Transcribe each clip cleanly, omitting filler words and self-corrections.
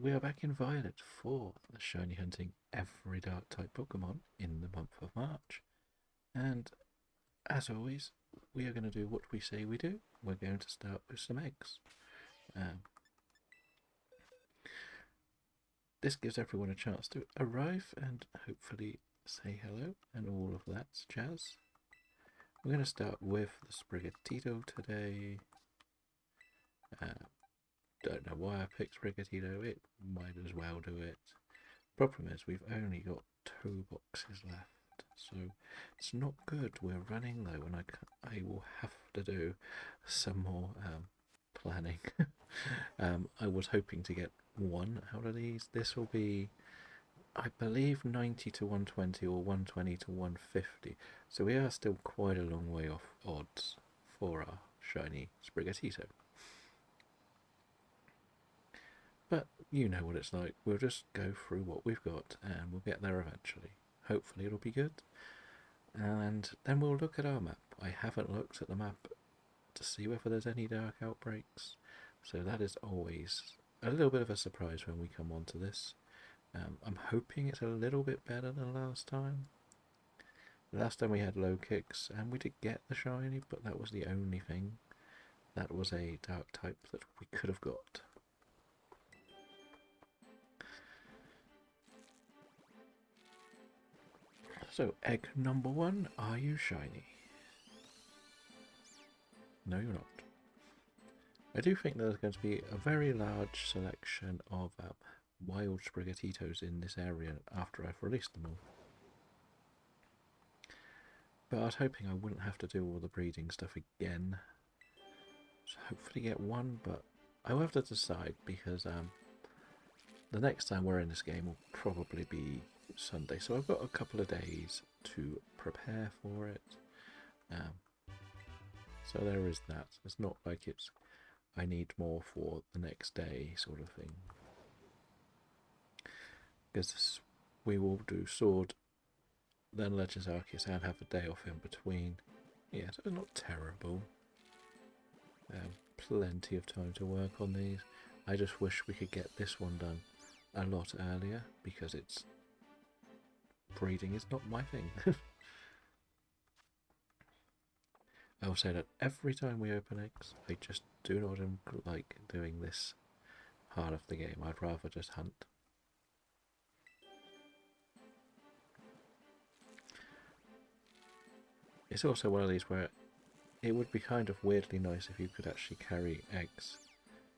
We are back in Violet for the shiny hunting every dark type Pokemon in the month of March. And as always, we are going to do what we say we do. We're going to start with some eggs. Um, this gives everyone a chance to arrive and hopefully say hello and all of that jazz. We're going to start with the Sprigatito today. Don't know why I picked Sprigatito, it might as well do it. Problem is, we've only got 2 boxes left, so it's not good. We're running low, and I will have to do some more planning. I was hoping to get 1 out of these. This will be, I believe, 90 to 120 or 120 to 150. So we are still quite a long way off odds for our shiny Sprigatito. But you know what it's like. We'll just go through what we've got and we'll get there eventually. Hopefully it'll be good. And then we'll look at our map. I haven't looked at the map to see whether there's any dark outbreaks. So that is always a little bit of a surprise when we come onto this. I'm hoping it's a little bit better than last time. Last time we had low kicks and we did get the shiny, but that was the only thing. That was a dark type that we could have got. So, egg number 1, are you shiny? No, you're not. I do think there's going to be a very large selection of wild Sprigatitos in this area after I've released them all. But I was hoping I wouldn't have to do all the breeding stuff again. So hopefully get 1, but I'll have to decide because the next time we're in this game will probably be Sunday, so I've got a couple of days to prepare for it. So there is that. It's not like it's I need more for the next day sort of thing. Because we will do Sword, then Legends Arceus, and have a day off in between. Yeah, so it's not terrible. Plenty of time to work on these. I just wish we could get this one done a lot earlier because it's breeding is not my thing. I will say that every time we open eggs, I just do not like doing this part of the game. I'd rather just hunt. It's also one of these where it would be kind of weirdly nice if you could actually carry eggs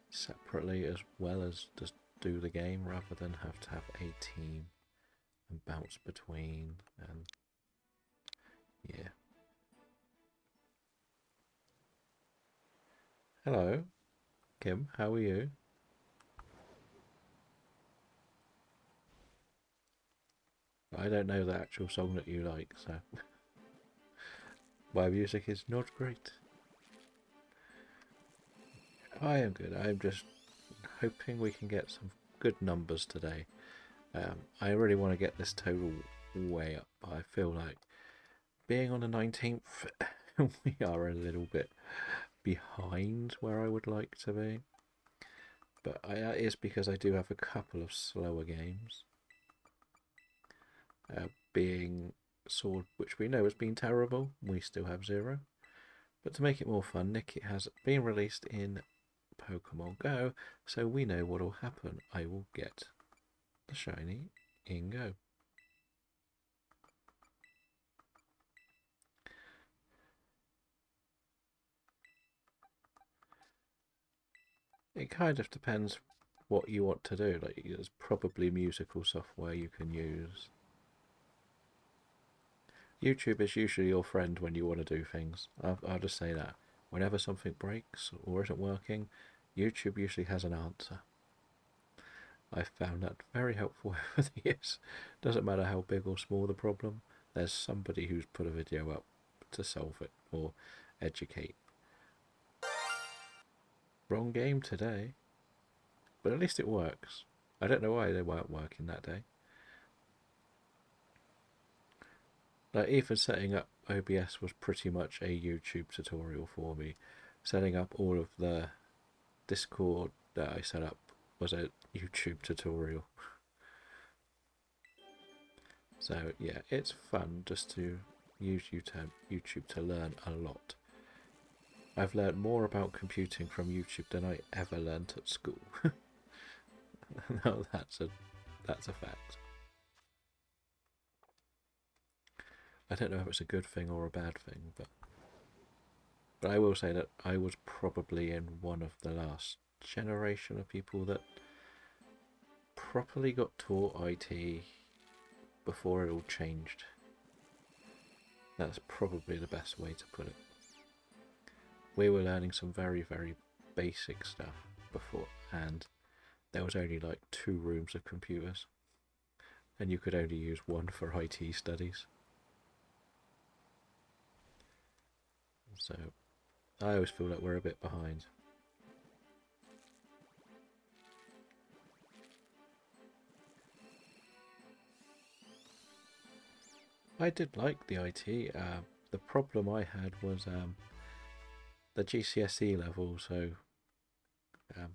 separately as well as just do the game rather than have to have a team and bounce between and yeah. Hello, Kim, how are you? I don't know the actual song that you like, so my music is not great. I am good. I'm just hoping we can get some good numbers today. I really want to get this total way up, but I feel like being on the 19th, we are a little bit behind where I would like to be. But it is because I do have a couple of slower games. Being Sword, which we know has been terrible, we still have 0. But to make it more fun, Nick, it has been released in Pokemon Go, so we know what will happen. I will get the shiny in Go. It kind of depends what you want to do. Like, there's probably musical software you can use. YouTube is usually your friend when you want to do things. I'll just say that. Whenever something breaks or isn't working, YouTube usually has an answer. I've found that very helpful over the years. Doesn't matter how big or small the problem, there's somebody who's put a video up to solve it or educate. Wrong game today, but at least it works. I don't know why they weren't working that day. Like, even setting up OBS was pretty much a YouTube tutorial for me. Setting up all of the Discord that I set up was a YouTube tutorial. So yeah, it's fun just to use YouTube to learn a lot. I've learned more about computing from YouTube than I ever learnt at school. No, that's a fact. I don't know if it's a good thing or a bad thing, but I will say that I was probably in one of the last generation of people that properly got taught IT before it all changed. That's probably the best way to put it. We were learning some very, very basic stuff before, and there was only like 2 rooms of computers, and you could only use one for IT studies. So I always feel like we're a bit behind. I did like the IT. The problem I had was the GCSE level, so um,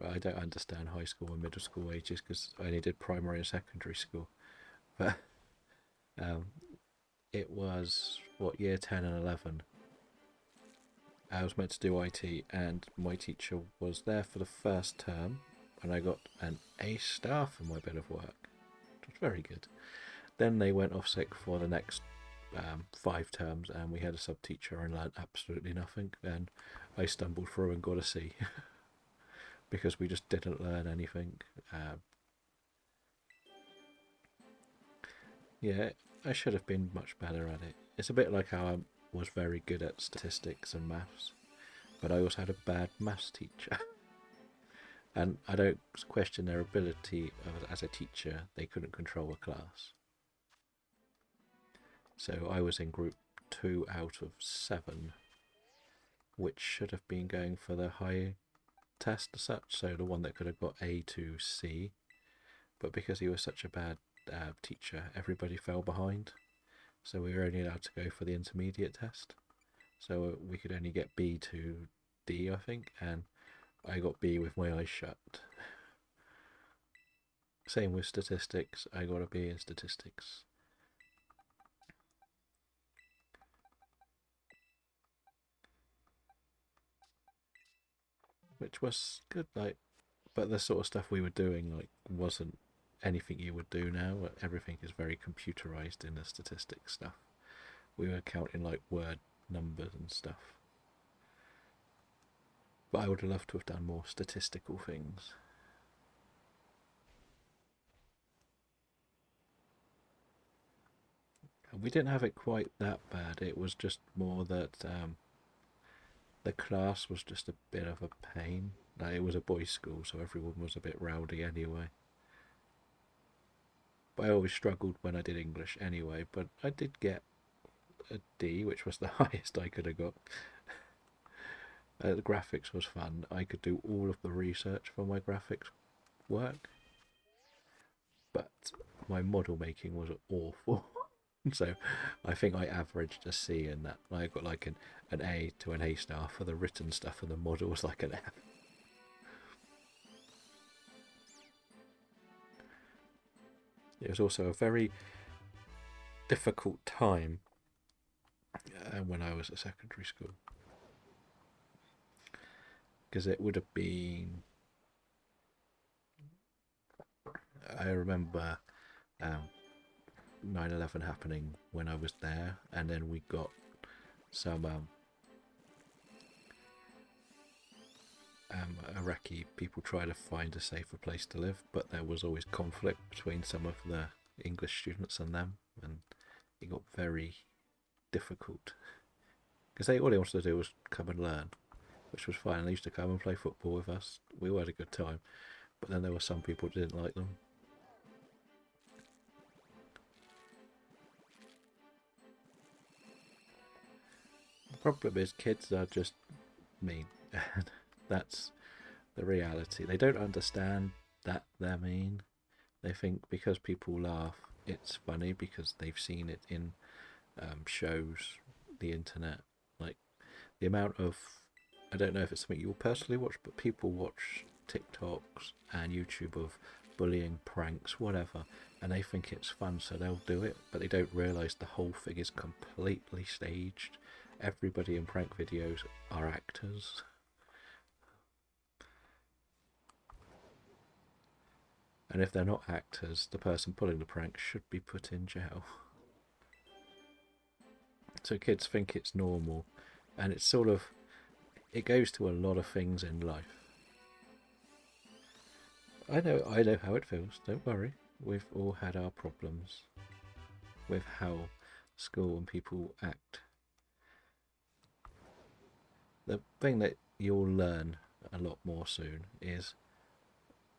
I don't understand high school and middle school ages because I only did primary and secondary school. But um, it was, what, year 10 and 11. I was meant to do IT, and my teacher was there for the first term, and I got an A star for my bit of work. It was very good. Then they went off sick for the next 5 terms, and we had a sub teacher and learned absolutely nothing. And I stumbled through and got a C because we just didn't learn anything. Yeah, I should have been much better at it. It's a bit like how I was very good at statistics and maths, but I also had a bad maths teacher. And I don't question their ability as a teacher, they couldn't control a class. So I was in group 2 out of 7, which should have been going for the high test as such, so the one that could have got A to C. But because he was such a bad teacher, everybody fell behind. So we were only allowed to go for the intermediate test. So we could only get B to D, I think, and I got B with my eyes shut. Same with statistics, I got a B in statistics. Which was good, like, but the sort of stuff we were doing like wasn't anything you would do now. Everything is very computerized in the statistics stuff. We were counting like word numbers and stuff. But I would have loved to have done more statistical things. And we didn't have it quite that bad. It was just more that the class was just a bit of a pain. Like, it was a boys' school, so everyone was a bit rowdy anyway. But I always struggled when I did English anyway. But I did get a D, which was the highest I could have got. The graphics was fun. I could do all of the research for my graphics work, but my model making was awful. So I think I averaged a C in that. I got like an A to an A star for the written stuff, and the model was like an F. It was also a very difficult time when I was at secondary school, because it would have been, I remember 9/11 happening when I was there, and then we got some Iraqi people try to find a safer place to live, but there was always conflict between some of the English students and them, and it got very difficult because all they wanted to do was come and learn, which was fine. They used to come and play football with us. We all had a good time, but then there were some people who didn't like them. The problem is kids are just mean, and that's the reality. They don't understand that they're mean. They think because people laugh, it's funny because they've seen it in shows, the internet. Like the amount of I don't know if it's something you'll personally watch, but people watch TikToks and YouTube of bullying, pranks, whatever, and they think it's fun, so they'll do it, but they don't realise the whole thing is completely staged. Everybody in prank videos are actors. And if they're not actors, the person pulling the prank should be put in jail. So kids think it's normal, and it's sort of, it goes to a lot of things in life. I know how it feels, don't worry. We've all had our problems with how school and people act. The thing that you'll learn a lot more soon is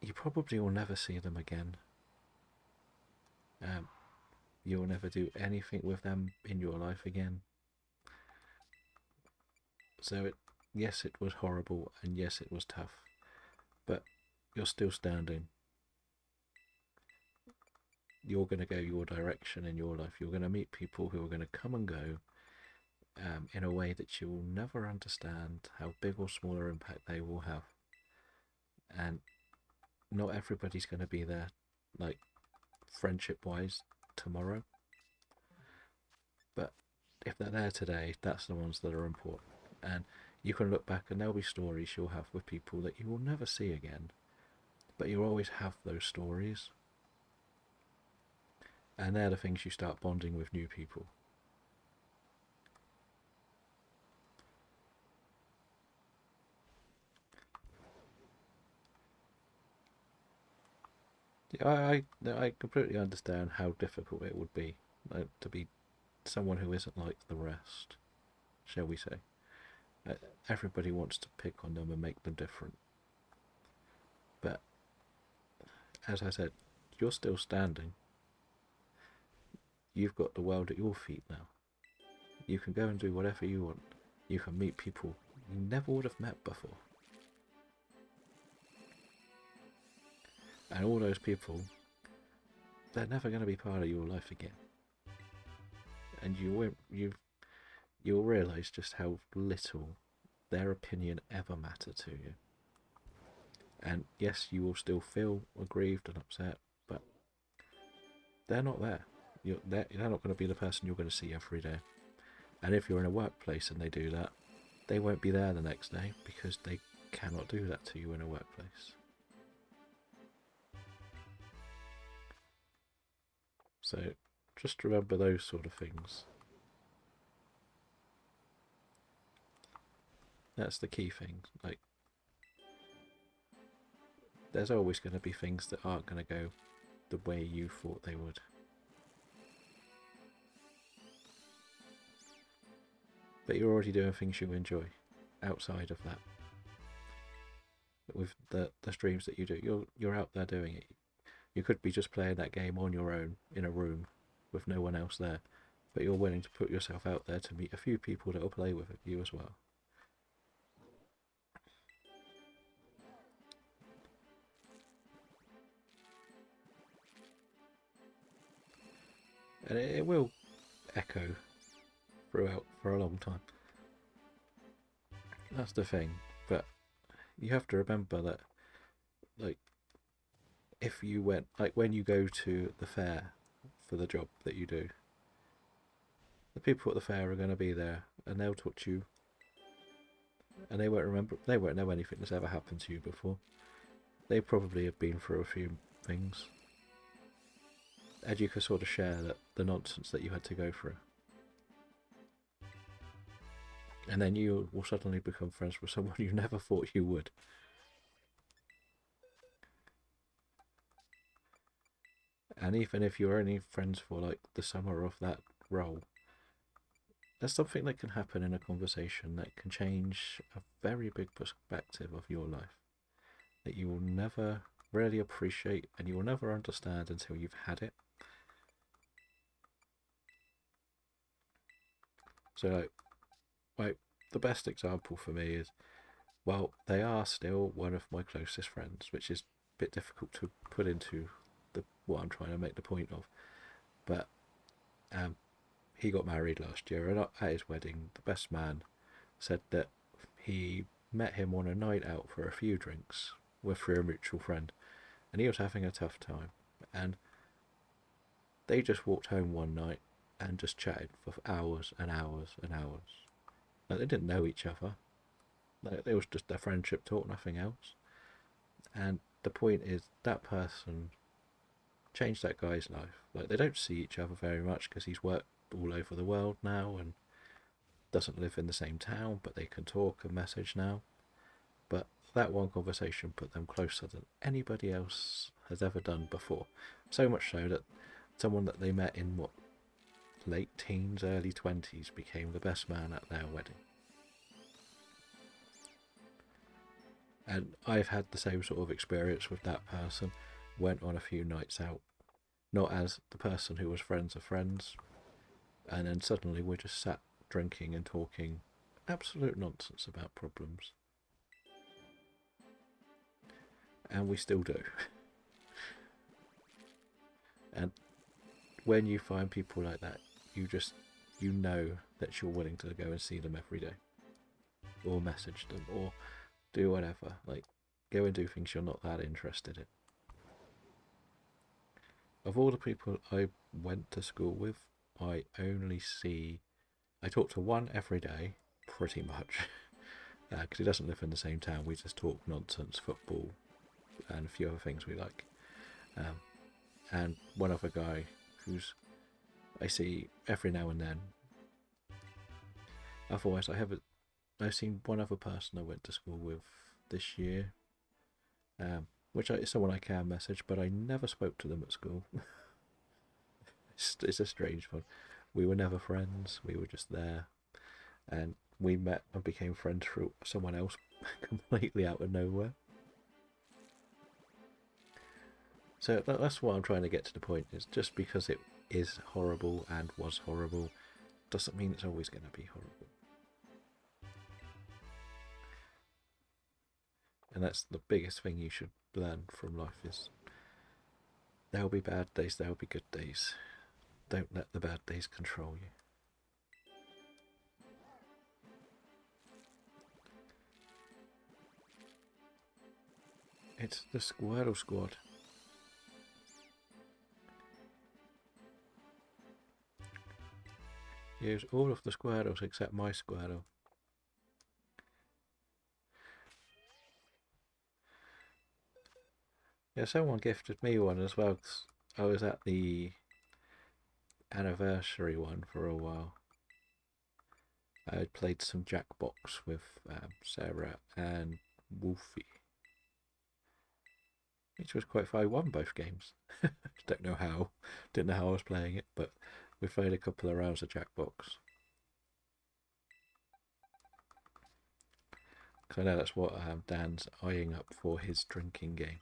you probably will never see them again. Um, you'll never do anything with them in your life again. So yes, it was horrible, and yes, it was tough, but you're still standing. You're going to go your direction in your life. You're going to meet people who are going to come and go in a way that you will never understand how big or smaller impact they will have. And not everybody's going to be there, like friendship wise, tomorrow. But if they're there today, that's the ones that are important. And you can look back and there'll be stories you'll have with people that you will never see again. But you'll always have those stories. And they're the things you start bonding with new people. Yeah, I completely understand how difficult it would be to be someone who isn't like the rest, shall we say. Uh, Everybody wants to pick on them and make them different. But as I said, you're still standing. You've got the world at your feet now. You can go and do whatever you want. You can meet people you never would have met before. And all those people, they're never going to be part of your life again. And you'll realise just how little their opinion ever mattered to you. And yes, you will still feel aggrieved and upset, but they're not there. They're not going to be the person you're going to see every day. And if you're in a workplace and they do that, they won't be there the next day because they cannot do that to you in a workplace. So just remember those sort of things. That's the key thing. Like, there's always going to be things that aren't going to go the way you thought they would. But you're already doing things you enjoy outside of that. With the streams that you do, you're out there doing it. You could be just playing that game on your own in a room with no one else there, but you're willing to put yourself out there to meet a few people that will play with you as well. And it will echo throughout for a long time. That's the thing. But you have to remember that, like, if you went, like, when you go to the fair for the job that you do, the people at the fair are going to be there and they'll talk to you, and they won't know anything that's ever happened to you before. They probably have been through a few things, and you can sort of share the nonsense that you had to go through. And then you will suddenly become friends with someone you never thought you would. And even if you're only friends for like the summer of that role, there's something that can happen in a conversation that can change a very big perspective of your life that you will never really appreciate and you will never understand until you've had it. So, like the best example for me is, well, they are still one of my closest friends, which is a bit difficult to put into what I'm trying to make the point of. But he got married last year, and at his wedding, the best man said that he met him on a night out for a few drinks with through a mutual friend, and he was having a tough time. And they just walked home one night and just chatted for hours and hours and hours. Like, they didn't know each other. Like, it was just their friendship talk, nothing else. And the point is that person changed that guy's life. Like, they don't see each other very much because he's worked all over the world now and doesn't live in the same town, but they can talk and message now. But that one conversation put them closer than anybody else has ever done before. So much so that someone that they met in what, late teens, early 20s became the best man at their wedding. And I've had the same sort of experience with that person. Went on a few nights out, not as the person who was friends of friends, and then suddenly we just sat drinking and talking absolute nonsense about problems. And we still do. And when you find people like that, you know that you're willing to go and see them every day, or message them, or do whatever. Like, go and do things you're not that interested in. Of all the people I went to school with, I talk to one every day, pretty much, because he doesn't live in the same town. We just talk nonsense, football, and a few other things we like. Um, and one other guy who's I see every now and then. Otherwise, I've seen one other person I went to school with this year, which is someone I can message, but I never spoke to them at school. It's a strange one. We were never friends. We were just there, and we met and became friends through someone else completely out of nowhere. So that's what I'm trying to get to the point. Is just because it is horrible and was horrible doesn't mean it's always going to be horrible. And that's the biggest thing you should learn from life is there will be bad days, there will be good days. Don't let the bad days control you. It's the Squirtle Squad. Use all of the Squirtles except my Squirtle. Yeah, someone gifted me one as well, 'cause I was at the anniversary one for a while. I had played some Jackbox with Sarah and Wolfie, which was quite fun. I won both games. Don't know how. Didn't know how I was playing it, but we played a couple of rounds of Jackbox. Because I know that's what Dan's eyeing up for his drinking game.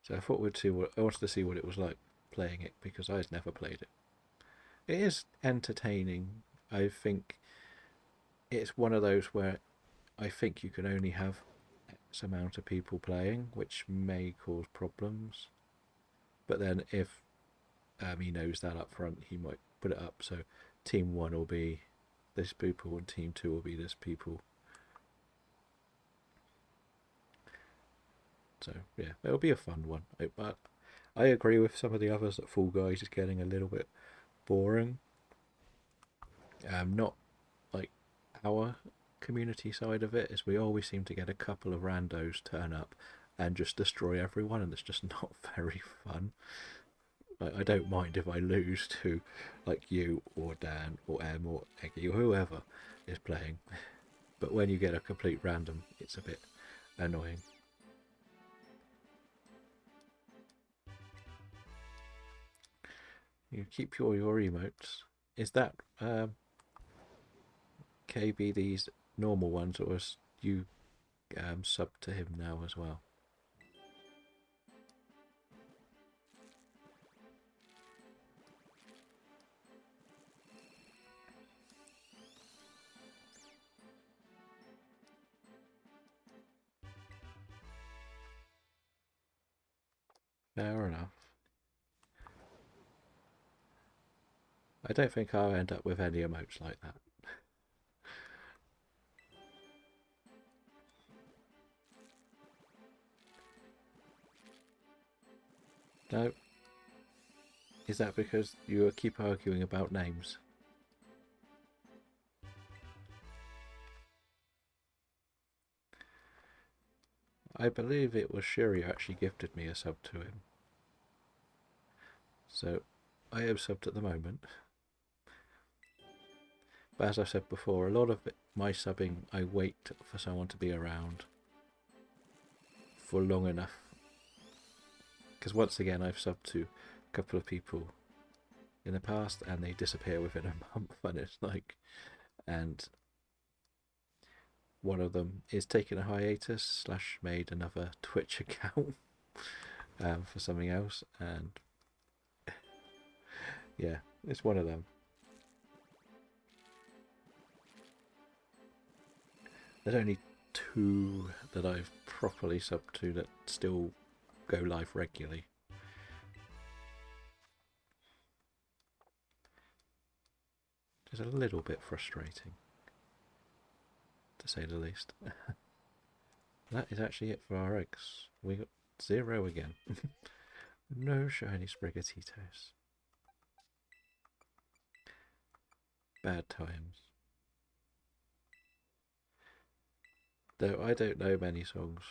So I thought I wanted to see what it was like playing it because I had never played it. It is entertaining. I think it's one of those where I think you can only have X amount of people playing, which may cause problems. But then if he knows that up front, he might put it up so team one will be this people and team two will be this people. So yeah, it'll be a fun one. But I agree with some of the others that Fall Guys is getting a little bit boring. Not like our community side of it, is we always seem to get a couple of randos turn up and just destroy everyone, and it's just not very fun. Like, I don't mind if I lose to like you or Dan or Em or Eggy or whoever is playing, but when you get a complete random, it's a bit annoying. You keep your emotes. Is that KBD's normal ones, or is you sub to him now as well? Fair enough. I don't think I'll end up with any emotes like that. No? Is that because you keep arguing about names? I believe it was Shiri who actually gifted me a sub to him. So I am subbed at the moment. But as I said before, a lot of my subbing, I wait for someone to be around for long enough. Because once again, I've subbed to a couple of people in the past and they disappear within a month. And it's like, and one of them is taking a hiatus / made another Twitch account for something else. And yeah, it's one of them. There's only 2 that I've properly subbed to that still go live regularly. It's a little bit frustrating, to say the least. That is actually it for our eggs. We got 0 again. No shiny Sprigatitos. Bad times. Though I don't know many songs.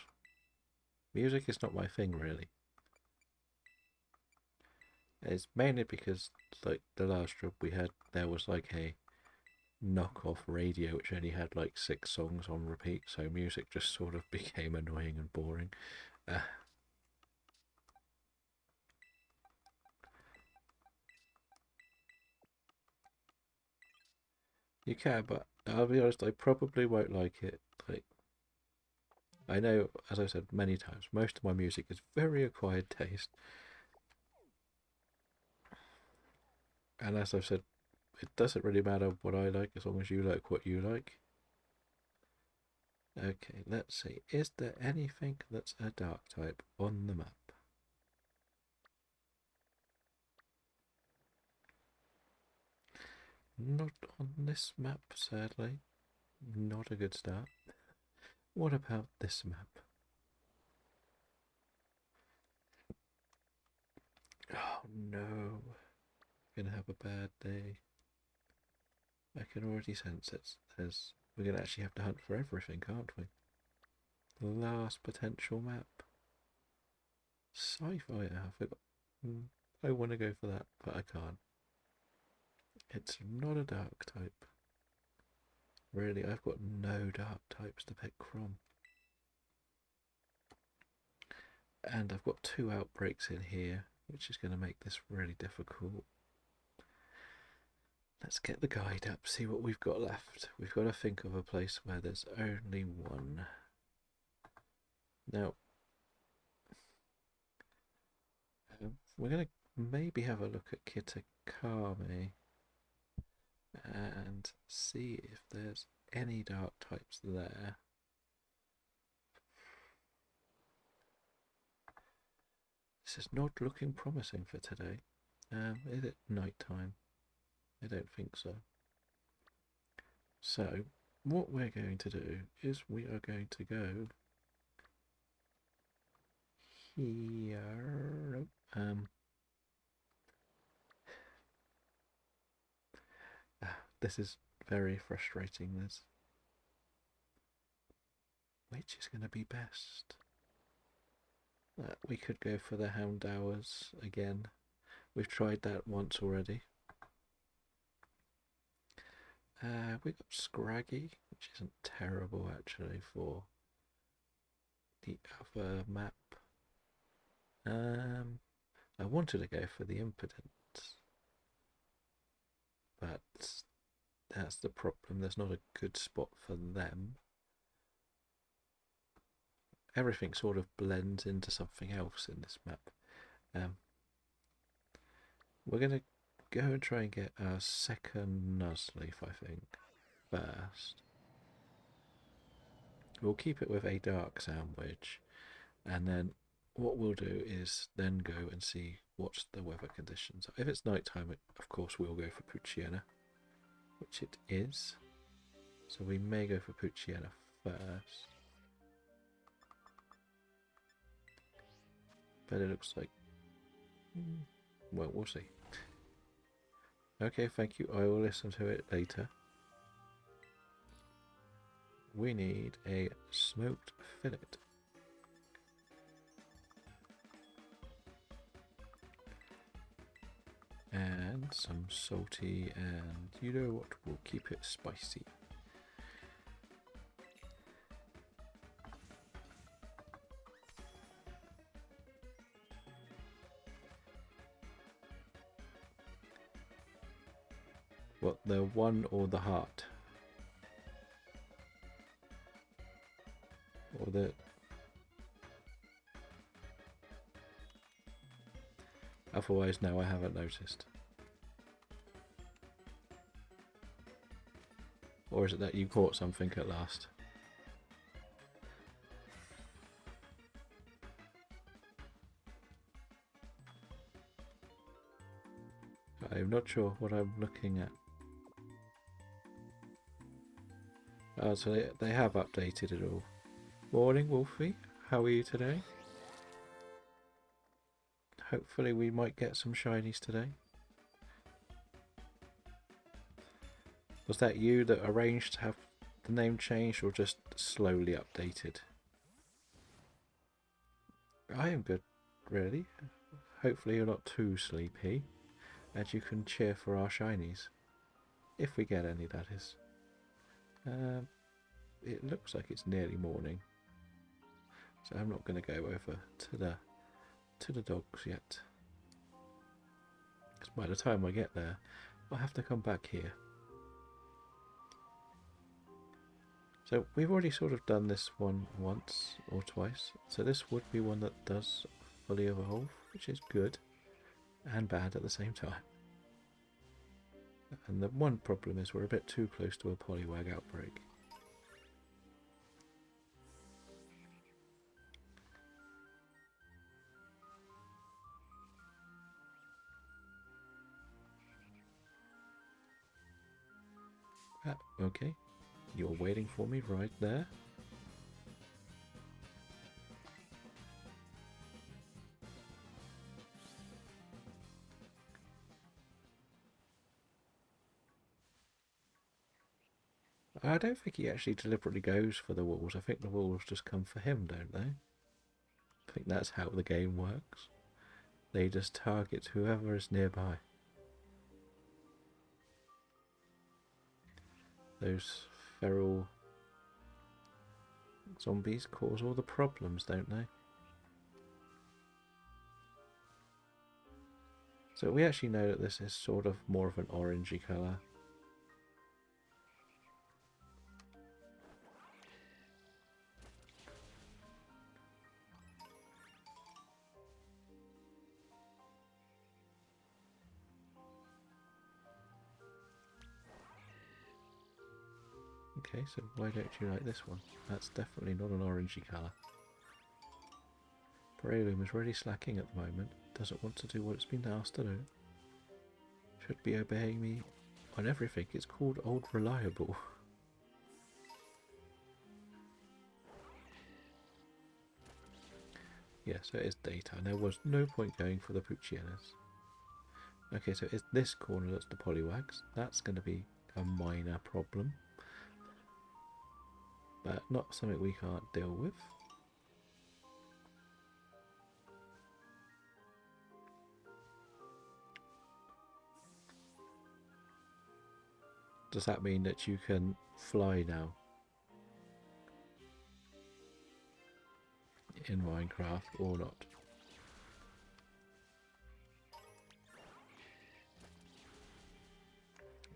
Music is not my thing, really. It's mainly because, like, the last job we had, there was like a knockoff radio which only had like 6 songs on repeat, so music just sort of became annoying and boring. You can, but I'll be honest, I probably won't like it. Like, I know, as I said many times, most of my music is very acquired taste. And as I've said, it doesn't really matter what I like as long as you like what you like. Okay, let's see. Is there anything that's a dark type on the map? Not on this map, sadly. Not a good start. What about this map? Oh no. Gonna have a bad day. I can already sense it. We're gonna actually have to hunt for everything, can't we? Last potential map. Sci-fi. I forgot. I want to go for that, but I can't. It's not a dark type. Really, I've got no dark types to pick from. And I've got 2 outbreaks in here, which is going to make this really difficult. Let's get the guide up, see what we've got left. We've got to think of a place where there's only 1. Now, we're going to maybe have a look at Kitakami and see if there's any dark types there. This is not looking promising for today. Is it night time? I don't think so. So, what we're going to do is we are going to go here. This is very frustrating. Which is going to be best? We could go for the Hound Hours again. We've tried that once already. We've got Scraggy, which isn't terrible actually for the other map. I wanted to go for the Impudent, but that's the problem. There's not a good spot for them. Everything sort of blends into something else in this map. We're going to go and try and get our second Nuzleaf, I think, first. We'll keep it with a dark sandwich, and then what we'll do is then go and see what's the weather conditions. If it's nighttime, of course we'll go for Pucciana, which it is. So we may go for Pucciana first. But it looks like Well, we'll see. Okay, thank you. I will listen to it later. We need a smoked fillet. And some salty, and you know what, we'll keep it spicy. What, the one or the heart? Or the... Otherwise, no, I haven't noticed. Or is it that you caught something at last? I'm not sure what I'm looking at. Oh, so they have updated it all. Morning, Wolfie. How are you today? Hopefully we might get some shinies today. Was that you that arranged to have the name changed, or just slowly updated? I am good, really. Hopefully you're not too sleepy, and you can cheer for our shinies. If we get any, that is. It looks like it's nearly morning, so I'm not going to go over to the dogs yet. Because by the time I get there, I'll have to come back here. So we've already sort of done this one once or twice, so this would be one that does fully evolve, which is good and bad at the same time. And the one problem is we're a bit too close to a Poliwag outbreak. Ah, okay, you're waiting for me right there. I don't think he actually deliberately goes for the walls. I think the walls just come for him, don't they? I think that's how the game works. They just target whoever is nearby. Those feral zombies cause all the problems, don't they? So we actually know that this is sort of more of an orangey colour. Okay, so why don't you like this one? That's definitely not an orangey colour. Breloom is really slacking at the moment. Doesn't want to do what it's been asked to do. Should be obeying me on everything. It's called Old Reliable. Yeah, so it is daytime. There was no point going for the Puccianas. Okay, so it's this corner that's the Poliwags. That's going to be a minor problem, but not something we can't deal with. Does that mean that you can fly now in Minecraft or not?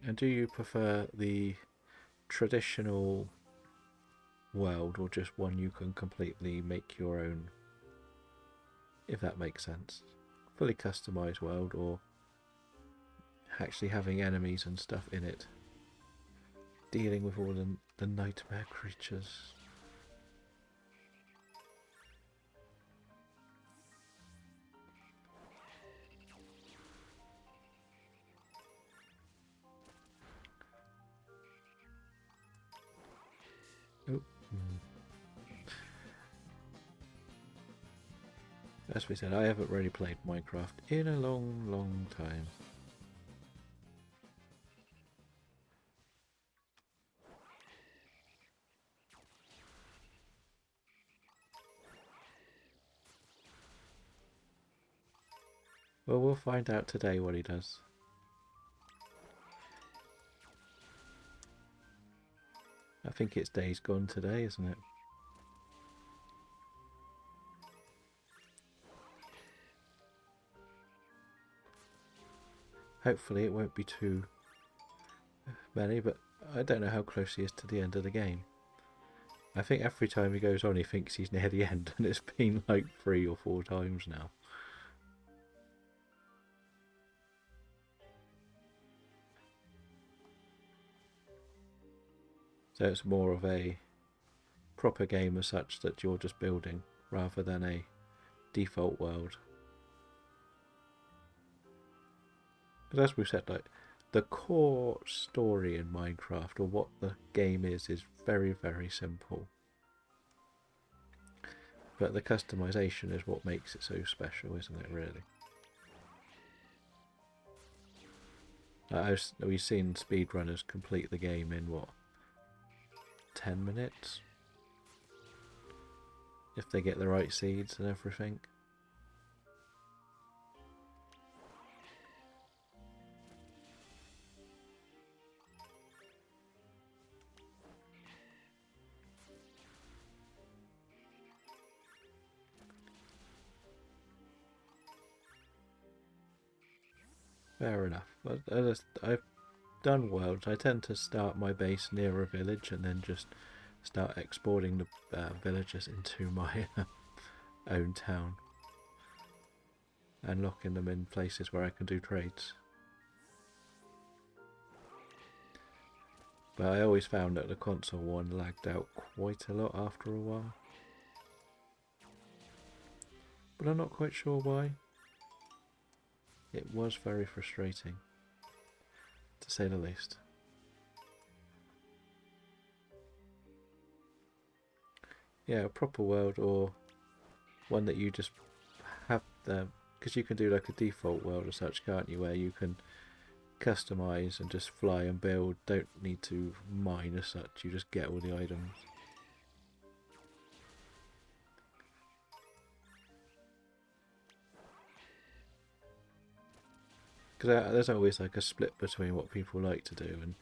And do you prefer the traditional world, or just one you can completely make your own, if that makes sense? Fully customized world, or actually having enemies and stuff in it, dealing with all the nightmare creatures? Oh. As we said, I haven't really played Minecraft in a long time. Well, we'll find out today what he does. I think it's Days Gone today, isn't it? Hopefully it won't be too many, but I don't know how close he is to the end of the game. I think every time he goes on he thinks he's near the end, and it's been like 3 or 4 times now. So it's more of a proper game as such that you're just building, rather than a default world. Because as we said, like, the core story in Minecraft, or what the game is very simple. But the customization is what makes it so special, isn't it, really? We've seen speedrunners complete the game in, what, 10 minutes? If they get the right seeds and everything. Fair enough. But I've done worlds. I tend to start my base near a village and then just start exporting the villagers into my own town. And locking them in places where I can do trades. But I always found that the console one lagged out quite a lot after a while. But I'm not quite sure why. It was very frustrating, to say the least. Yeah, a proper world, or one that you just have the... Because you can do like a default world or such, can't you, where you can customize and just fly and build, don't need to mine as such, you just get all the items. Because there's always like a split between what people like to do, and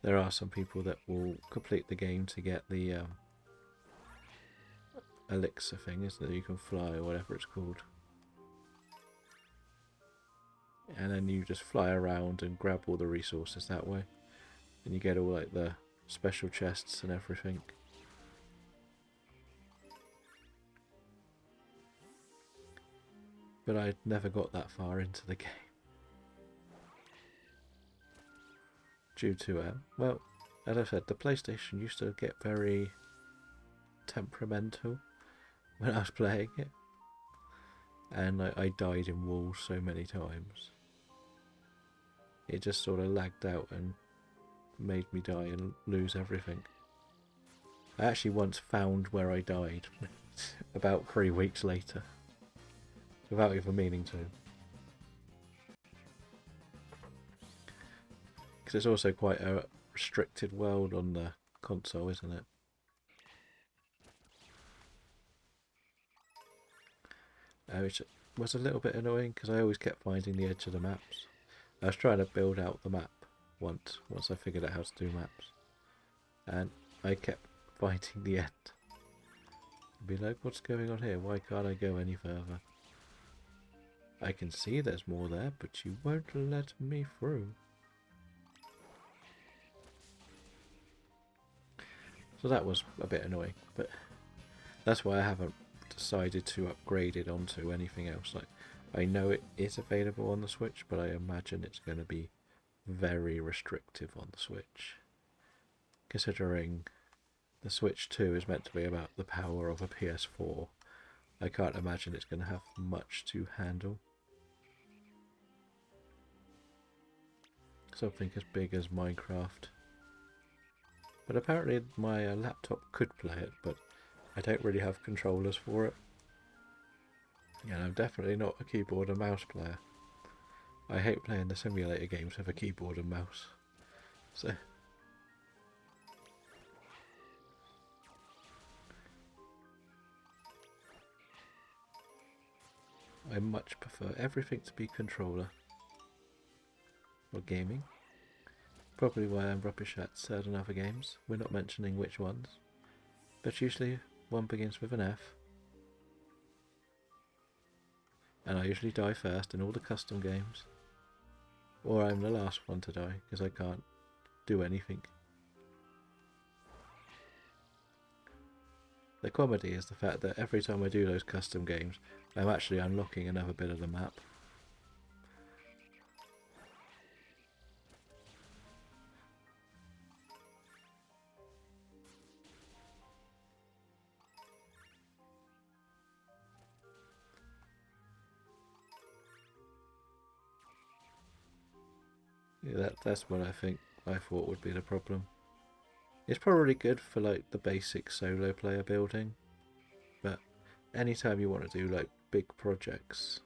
there are some people that will complete the game to get the elixir thing, isn't it? You can fly, or whatever it's called. And then you just fly around and grab all the resources that way. And you get all like the special chests and everything. But I never got that far into the game. Due to, well, as I said, the PlayStation used to get very temperamental when I was playing it. And I died in walls so many times. It just sort of lagged out and made me die and lose everything. I actually once found where I died about 3 weeks later, without even meaning to. Because it's also quite a restricted world on the console, isn't it? Which was a little bit annoying because I always kept finding the edge of the maps. I was trying to build out the map once I figured out how to do maps, and I kept finding the end. I'd be like, what's going on here? Why can't I go any further? I can see there's more there, but you won't let me through. So that was a bit annoying, but that's why I haven't decided to upgrade it onto anything else. Like, I know it is available on the Switch, but I imagine it's going to be very restrictive on the Switch, considering the Switch 2 is meant to be about the power of a PS4. I can't imagine it's going to have much to handle. Something as big as Minecraft. But apparently my laptop could play it, but I don't really have controllers for it. And I'm definitely not a keyboard and mouse player. I hate playing the simulator games with a keyboard and mouse. So I much prefer everything to be controller or gaming. Probably why I'm rubbish at certain other games. We're not mentioning which ones. But usually one begins with an F. And I usually die first in all the custom games. Or I'm the last one to die because I can't do anything. The comedy is the fact that every time I do those custom games, I'm actually unlocking another bit of the map. Yeah, that's what I thought would be the problem. It's probably good for like the basic solo player building, but anytime you want to do like big projects,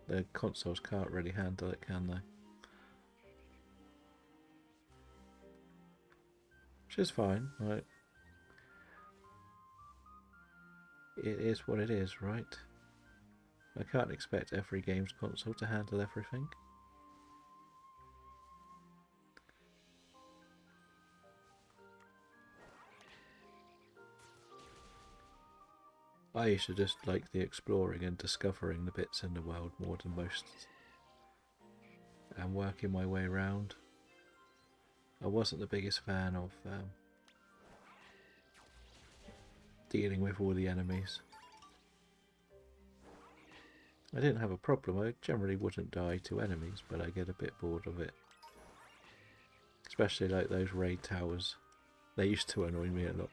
the consoles can't really handle it, can they? Which is fine, right? It is what it is, right? I can't expect every games console to handle everything. I used to just like the exploring and discovering the bits in the world more than most, and working my way around. I wasn't the biggest fan of dealing with all the enemies. I didn't have a problem. I generally wouldn't die to enemies, but I get a bit bored of it. Especially like those raid towers. They used to annoy me a lot.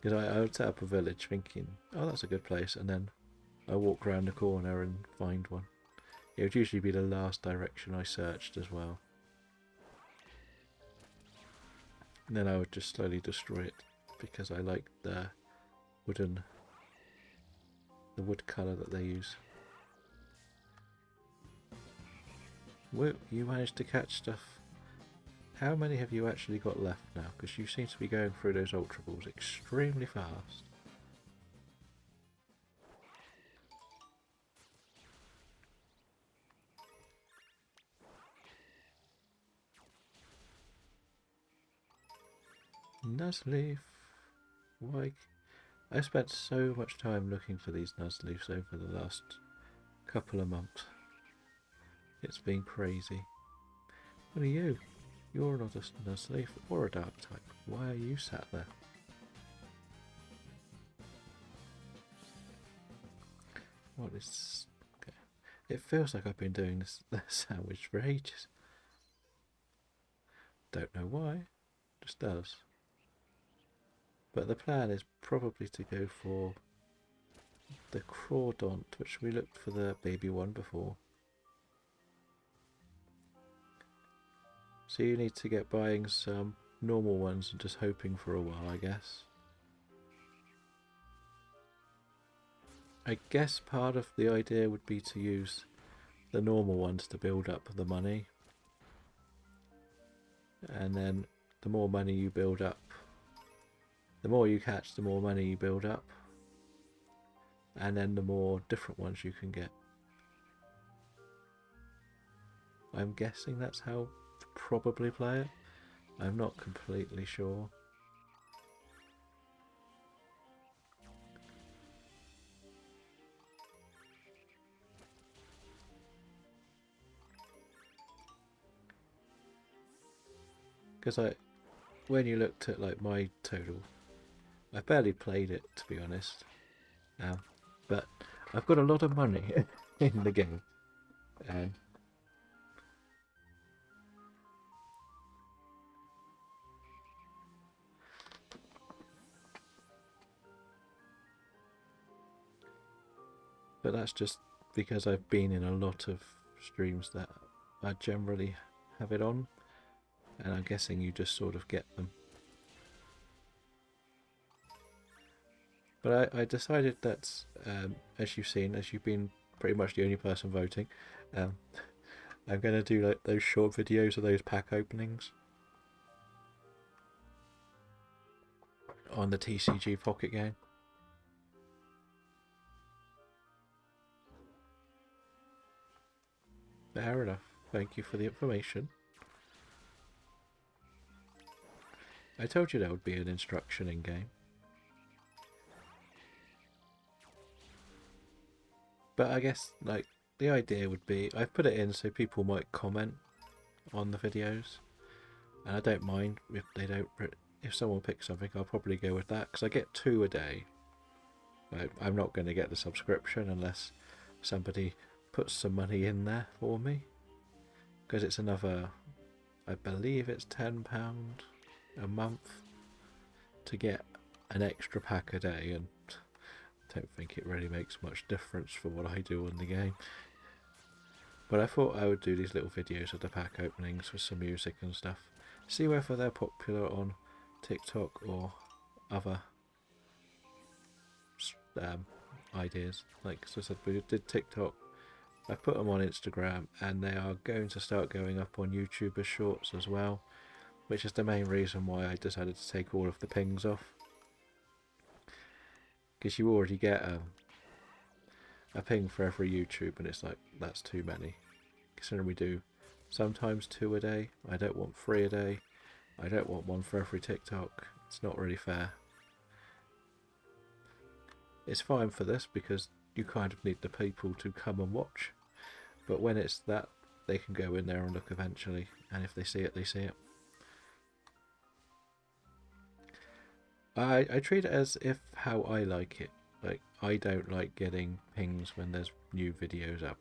Because I would set up a village thinking, oh, that's a good place, and then I walk around the corner and find one. It would usually be the last direction I searched as well. And then I would just slowly destroy it because I like the wood colour that they use. Whoa, you managed to catch stuff. How many have you actually got left now? Because you seem to be going through those Ultra Balls extremely fast. Nuzleaf. Why? I spent so much time looking for these Nuzleafs over the last couple of months. It's been crazy. What are you? You're not a Nuzleaf or a Dark type. Why are you sat there? What is... Okay. It feels like I've been doing this sandwich for ages. Don't know why. Just does. But the plan is probably to go for the Crawdont, which we looked for the baby one before. So you need to get buying some normal ones and just hoping for a while, I guess. I guess part of the idea would be to use the normal ones to build up the money. And then the more money you build up, the more you catch, the more money you build up. And then the more different ones you can get. I'm guessing that's how to probably play it. I'm not completely sure. Because when you looked at like my total, I barely played it to be honest. But I've got a lot of money in the game, and but that's just because I've been in a lot of streams that I generally have it on, and I'm guessing you just sort of get them. But I decided that, as you've seen, as you've been pretty much the only person voting, um, I'm going to do like those short videos of those pack openings on the TCG Pocket game. Fair enough. Thank you for the information. I told you there would be an instruction in game. But I guess like the idea would be I've put it in so people might comment on the videos, and I don't mind if they don't. If someone picks something, I'll probably go with that because I get 2 a day. I'm not going to get the subscription unless somebody puts some money in there for me, because it's another, I believe it's £10 a month to get an extra pack a day, and I don't think it really makes much difference for what I do on the game. But I thought I would do these little videos of the pack openings with some music and stuff. See whether they're popular on TikTok or other ideas. Like as I said, we did TikTok. I put them on Instagram, and they are going to start going up on YouTube as shorts as well, which is the main reason why I decided to take all of the pings off. Because you already get a ping for every YouTube, and it's like, that's too many. Considering we do sometimes 2 a day, I don't want 3 a day, I don't want one for every TikTok. It's not really fair. It's fine for this because you kind of need the people to come and watch, but when it's that, they can go in there and look eventually, and if they see it, they see it. I treat it as if how I like it. Like, I don't like getting pings when there's new videos up,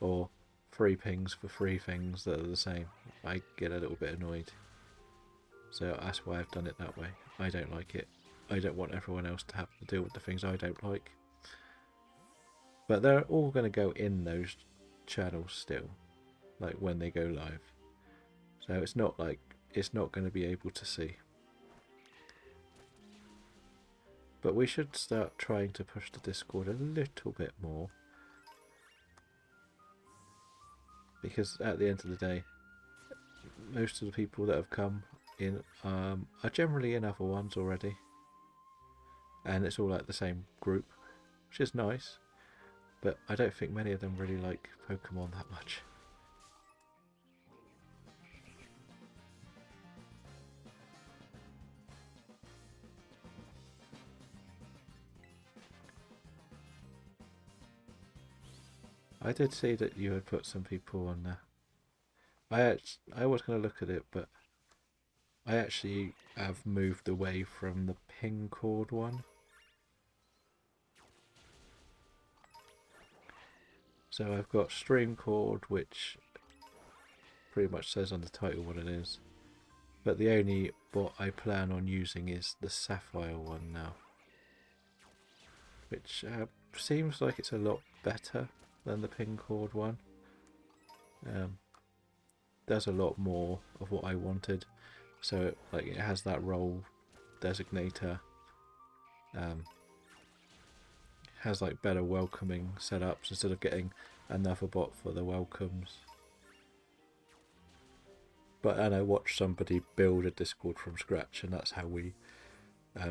or free pings for free things that are the same. I get a little bit annoyed. So that's why I've done it that way. I don't like it. I don't want everyone else to have to deal with the things I don't like. But they're all going to go in those channels still, like when they go live. So it's not like it's not going to be able to see. But we should start trying to push the Discord a little bit more. Because at the end of the day, most of the people that have come in are generally in other ones already. And it's all like the same group, which is nice. But I don't think many of them really like Pokemon that much. I did see that you had put some people on there. I was going to look at it, but I actually have moved away from the ping cord one. So I've got stream cord, which pretty much says on the title what it is. But the only bot I plan on using is the Sapphire one now. Which seems like it's a lot better than the ping cord one. Does a lot more of what I wanted. So like it has that role designator. Has like better welcoming setups instead of getting another bot for the welcomes. But and I watched somebody build a Discord from scratch, and that's how we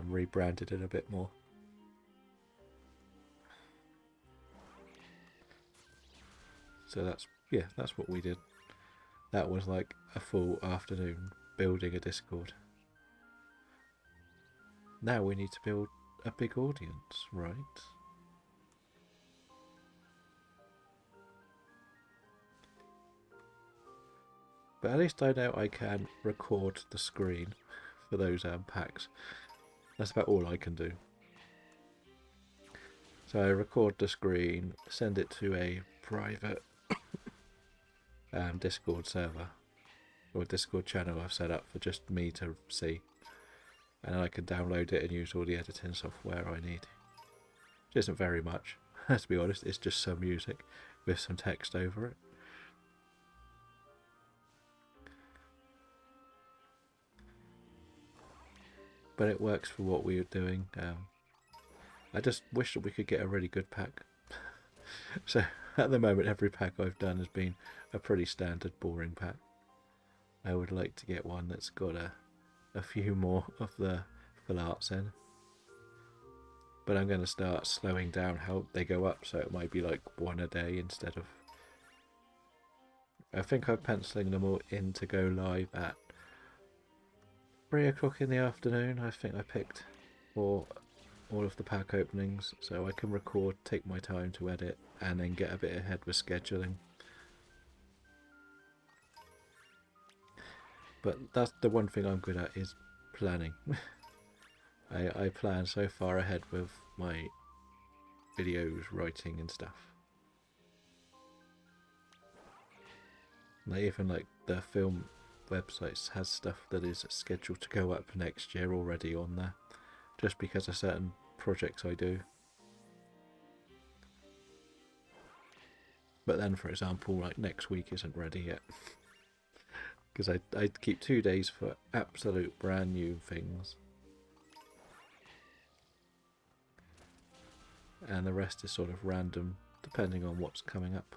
rebranded it a bit more. So that's what we did. That was like a full afternoon building a Discord. Now we need to build a big audience, right? But at least I know I can record the screen for those packs. That's about all I can do. So I record the screen, send it to a private Discord server or Discord channel I've set up for just me to see, and I can download it and use all the editing software I need. Which isn't very much, to be honest. It's just some music with some text over it. But it works for what we are doing. I just wish that we could get a really good pack. So at the moment, every pack I've done has been a pretty standard, boring pack. I would like to get one that's got a few more of the full arts in. But I'm going to start slowing down how they go up, so it might be like one a day instead of... I think I'm penciling them all in to go live at 3 o'clock in the afternoon. I think I picked for all of the pack openings, so I can record, take my time to edit, and then get a bit ahead with scheduling. But that's the one thing I'm good at, is planning. I plan so far ahead with my videos, writing and stuff. Even like the film websites has stuff that is scheduled to go up next year already on there, just because of certain projects I do. But then, for example, like next week isn't ready yet. Because I keep 2 days for absolute brand new things. And the rest is sort of random, depending on what's coming up.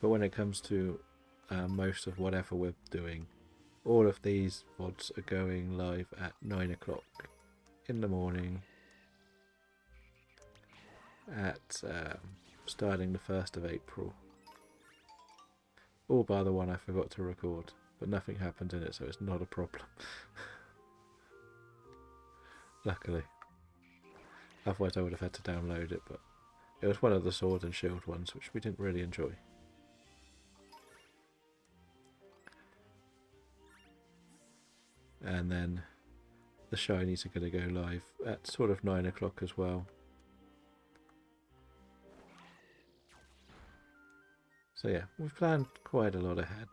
But when it comes to most of whatever we're doing, all of these VODs are going live at 9 o'clock in the morning at starting the 1st of April. All bar the one I forgot to record, but nothing happened in it, so it's not a problem. Luckily. Otherwise I would have had to download it, but it was one of the Sword and Shield ones, which we didn't really enjoy. And then the shinies are going to go live at sort of 9 o'clock as well. So yeah, we've planned quite a lot ahead.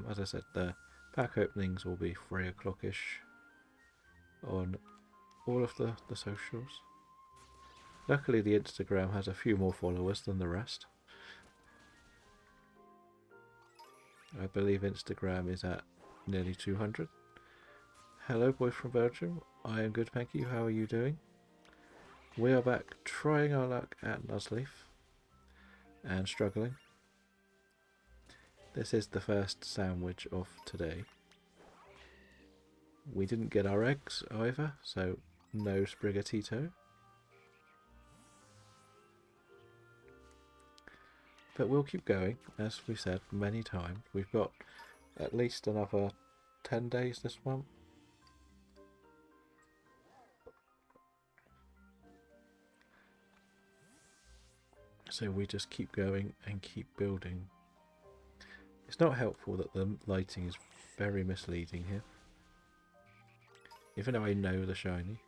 As I said, the pack openings will be 3 o'clock-ish on all of the socials. Luckily the Instagram has a few more followers than the rest. I believe Instagram is at nearly 200. Hello, boy from Belgium. I am good, thank you. How are you doing? We are back trying our luck at Nuzleaf and struggling. This is the first sandwich of today. We didn't get our eggs either, so no sprigatito. But we'll keep going, as we said many times. We've got at least another 10 days this month. So we just keep going and keep building. It's not helpful that the lighting is very misleading here. Even though I know the shiny.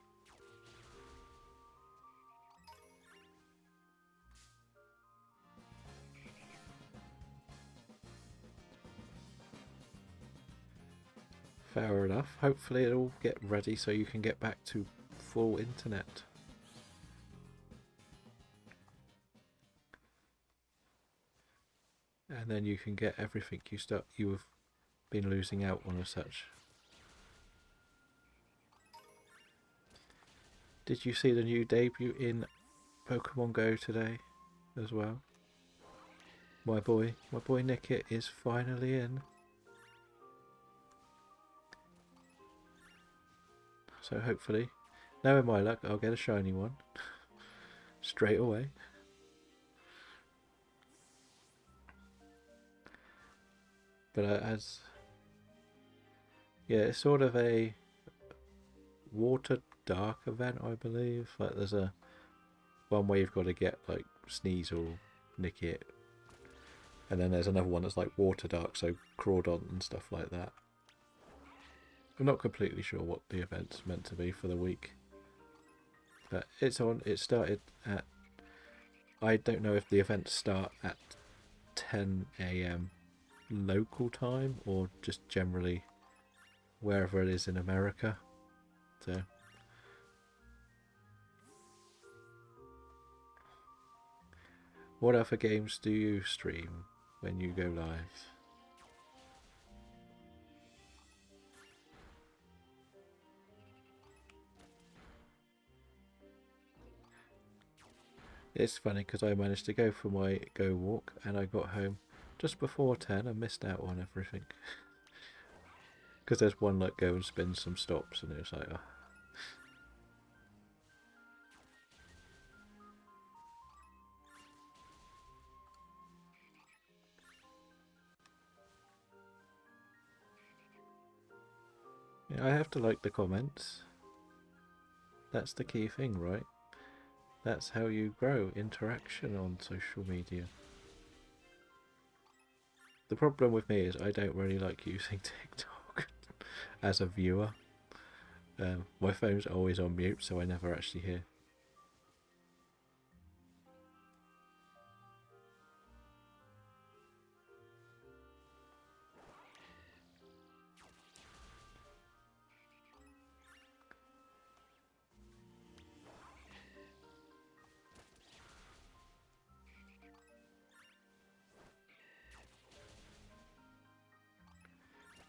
Fair enough. Hopefully it'll get ready so you can get back to full internet. And then you can get everything you have been losing out on as such. Did you see the new debut in Pokemon Go today as well? My boy Nickit is finally in. So hopefully, knowing my luck, I'll get a shiny one straight away. But yeah, it's sort of a water dark event, I believe. Like there's one where you've got to get like Sneasel, Nickit, and then there's another one that's like water dark, so Crawdon and stuff like that. I'm not completely sure what the event's meant to be for the week, but it's on. It started at, I don't know if the events start at 10 AM local time or just generally wherever it is in America. So what other games do you stream when you go live? It's funny because I managed to go for my go walk and I got home just before 10 and missed out on everything. Because there's one like go and spin some stops and it was like, oh. Yeah, I have to like the comments. That's the key thing, right? That's how you grow interaction on social media. The problem with me is I don't really like using TikTok as a viewer. My phone's always on mute, so I never actually hear.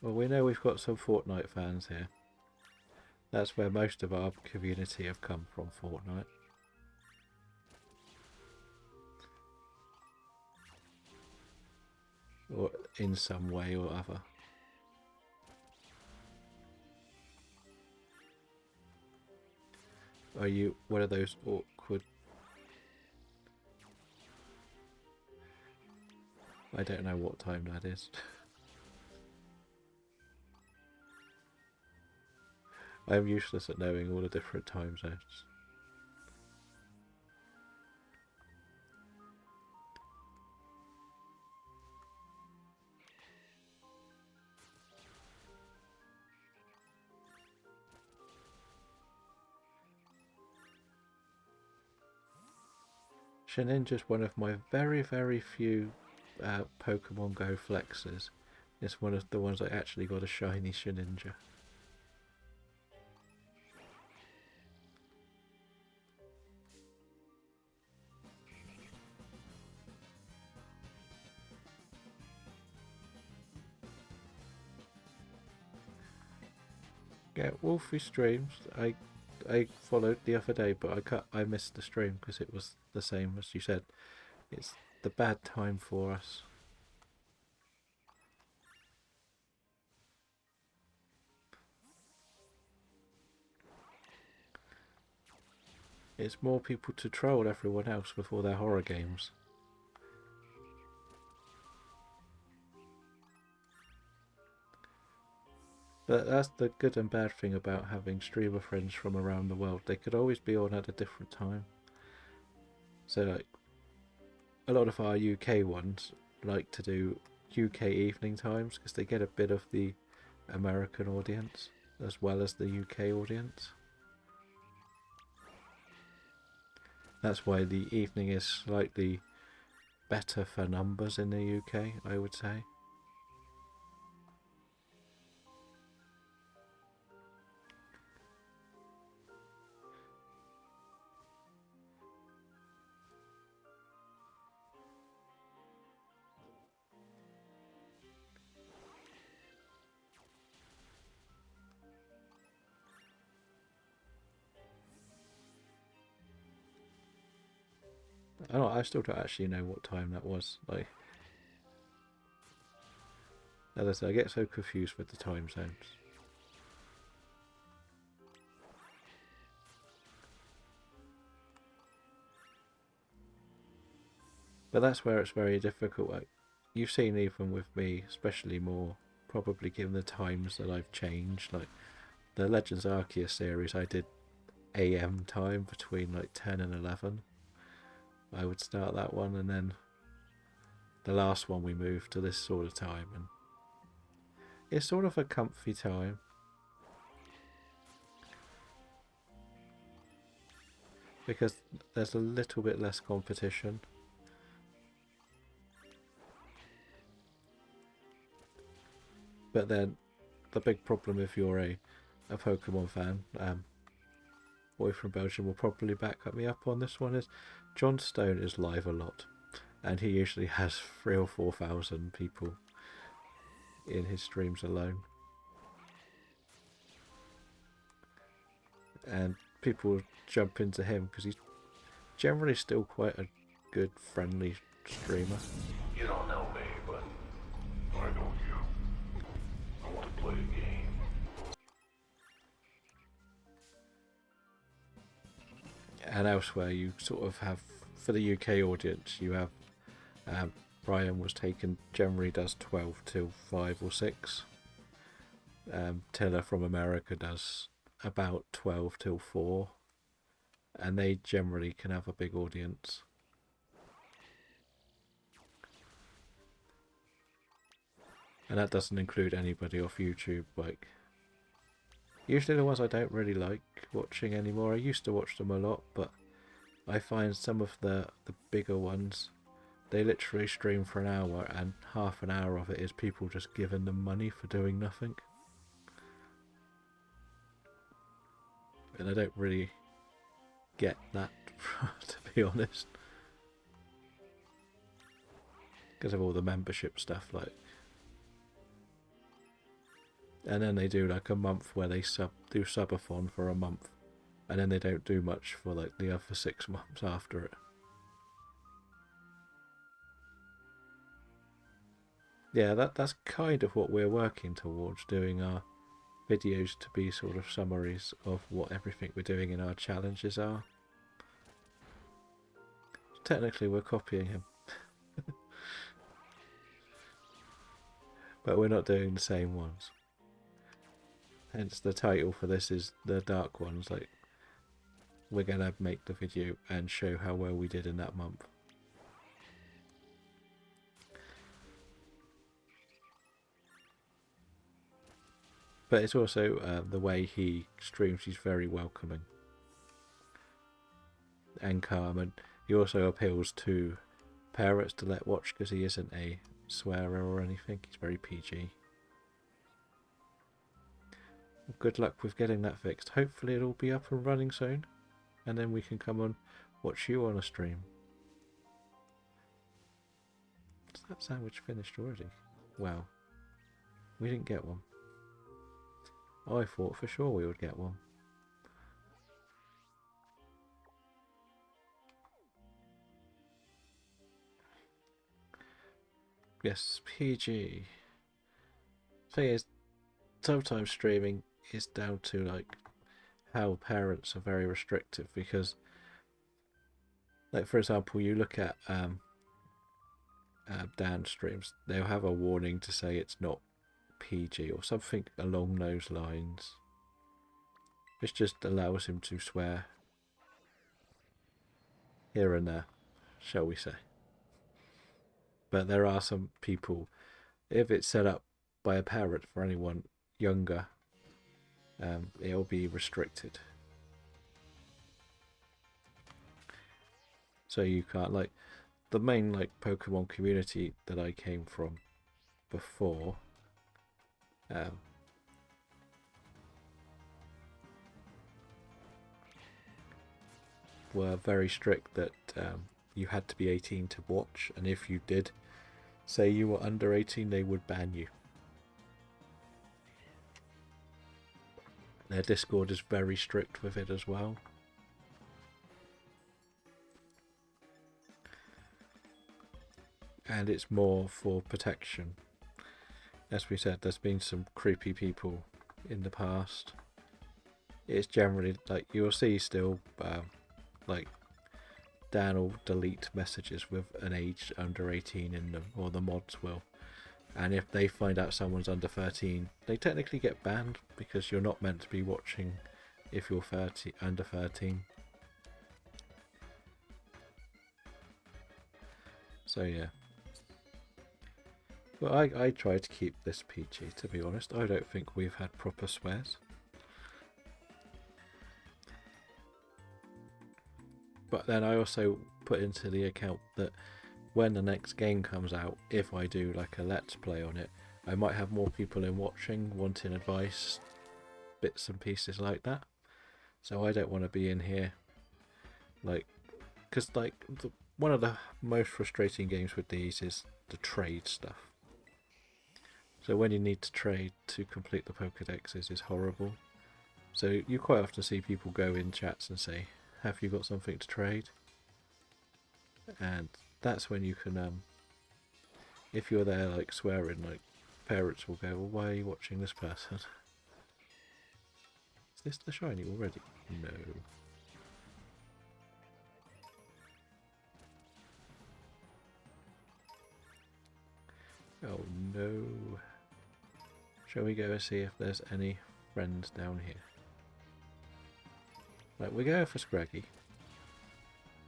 Well, we know we've got some Fortnite fans here. That's where most of our community have come from, Fortnite. Or in some way or other. Are you one of those awkward... I don't know what time that is. I'm useless at knowing all the different time zones. Sheninja's one of my very, very few Pokemon Go flexes. It's one of the ones I actually got a shiny Sheninja. Yeah, Wolfie streams. I followed the other day, but I missed the stream because it was the same as you said. It's the bad time for us. It's more people to troll everyone else before their horror games. But that's the good and bad thing about having streamer friends from around the world. They could always be on at a different time. So like a lot of our UK ones like to do UK evening times because they get a bit of the American audience as well as the UK audience. That's why the evening is slightly better for numbers in the UK, I would say. I still don't actually know what time that was. Like, as I say, I get so confused with the time zones. But that's where it's very difficult. Like, you've seen even with me, especially more probably given the times that I've changed. Like the Legends Arceus series, I did AM time between like 10 and 11. I would start that one, and then the last one we moved to this sort of time, and it's sort of a comfy time. Because there's a little bit less competition. But then the big problem if you're a Pokemon fan, boy from Belgium will probably back up me up on this one, is John Stone is live a lot. And he usually has 3,000 or 4,000 people in his streams alone. And people jump into him because generally still quite a good, friendly streamer. You don't know me, but I know you. I want to play a game. And elsewhere, you sort of have, for the UK audience, you have Brian was taken, generally does 12 till 5 or 6. Tiller from America does about 12 till 4. And they generally can have a big audience. And that doesn't include anybody off YouTube, like... Usually the ones I don't really like watching anymore. I used to watch them a lot, but I find some of the bigger ones, they literally stream for an hour and half an hour of it is people just giving them money for doing nothing. And I don't really get that, to be honest. Because of all the membership stuff, like... And then they do like a month where they do subathon for a month. And then they don't do much for like the other 6 months after it. Yeah, that's kind of what we're working towards, doing our videos to be sort of summaries of what everything we're doing in our challenges are. Technically we're copying him. But we're not doing the same ones. Hence the title for this is The Dark Ones. Like, we're going to make the video and show how well we did in that month. But it's also the way he streams, he's very welcoming and calm, and he also appeals to parents to let watch because he isn't a swearer or anything, he's very PG. Good luck with getting that fixed. Hopefully it'll be up and running soon, and then we can come and watch you on a stream. Is that sandwich finished already? Wow. We didn't get one. I thought for sure we would get one. Yes, PG. Thing is, sometimes streaming is down to like how parents are very restrictive, because like for example you look at Dan streams, they'll have a warning to say it's not PG or something along those lines, which just allows him to swear here and there, shall we say. But there are some people, if it's set up by a parent for anyone younger, it'll be restricted. So you can't, like, the main like Pokemon community that I came from before, were very strict that you had to be 18 to watch, and if you did say you were under 18 they would ban you. Their Discord is very strict with it as well. And it's more for protection. As we said, there's been some creepy people in the past. It's generally like you'll see still like Dan will delete messages with an age under 18 in them, or the mods will. And if they find out someone's under 13, they technically get banned, because you're not meant to be watching if you're under 13. So yeah. Well, I try to keep this PG, to be honest. I don't think we've had proper swears. But then I also put into the account that when the next game comes out, if I do like a let's play on it, I might have more people in watching, wanting advice, bits and pieces like that. So I don't want to be in here, like, because like one of the most frustrating games with these is the trade stuff. So when you need to trade to complete the Pokédexes is horrible. So you quite often see people go in chats and say, have you got something to trade? and that's when you can, if you're there like swearing, like parents will go, well, why are you watching this person? Is this the shiny already? No. Oh no. Shall we go and see if there's any friends down here? Right, we're going for Scraggy.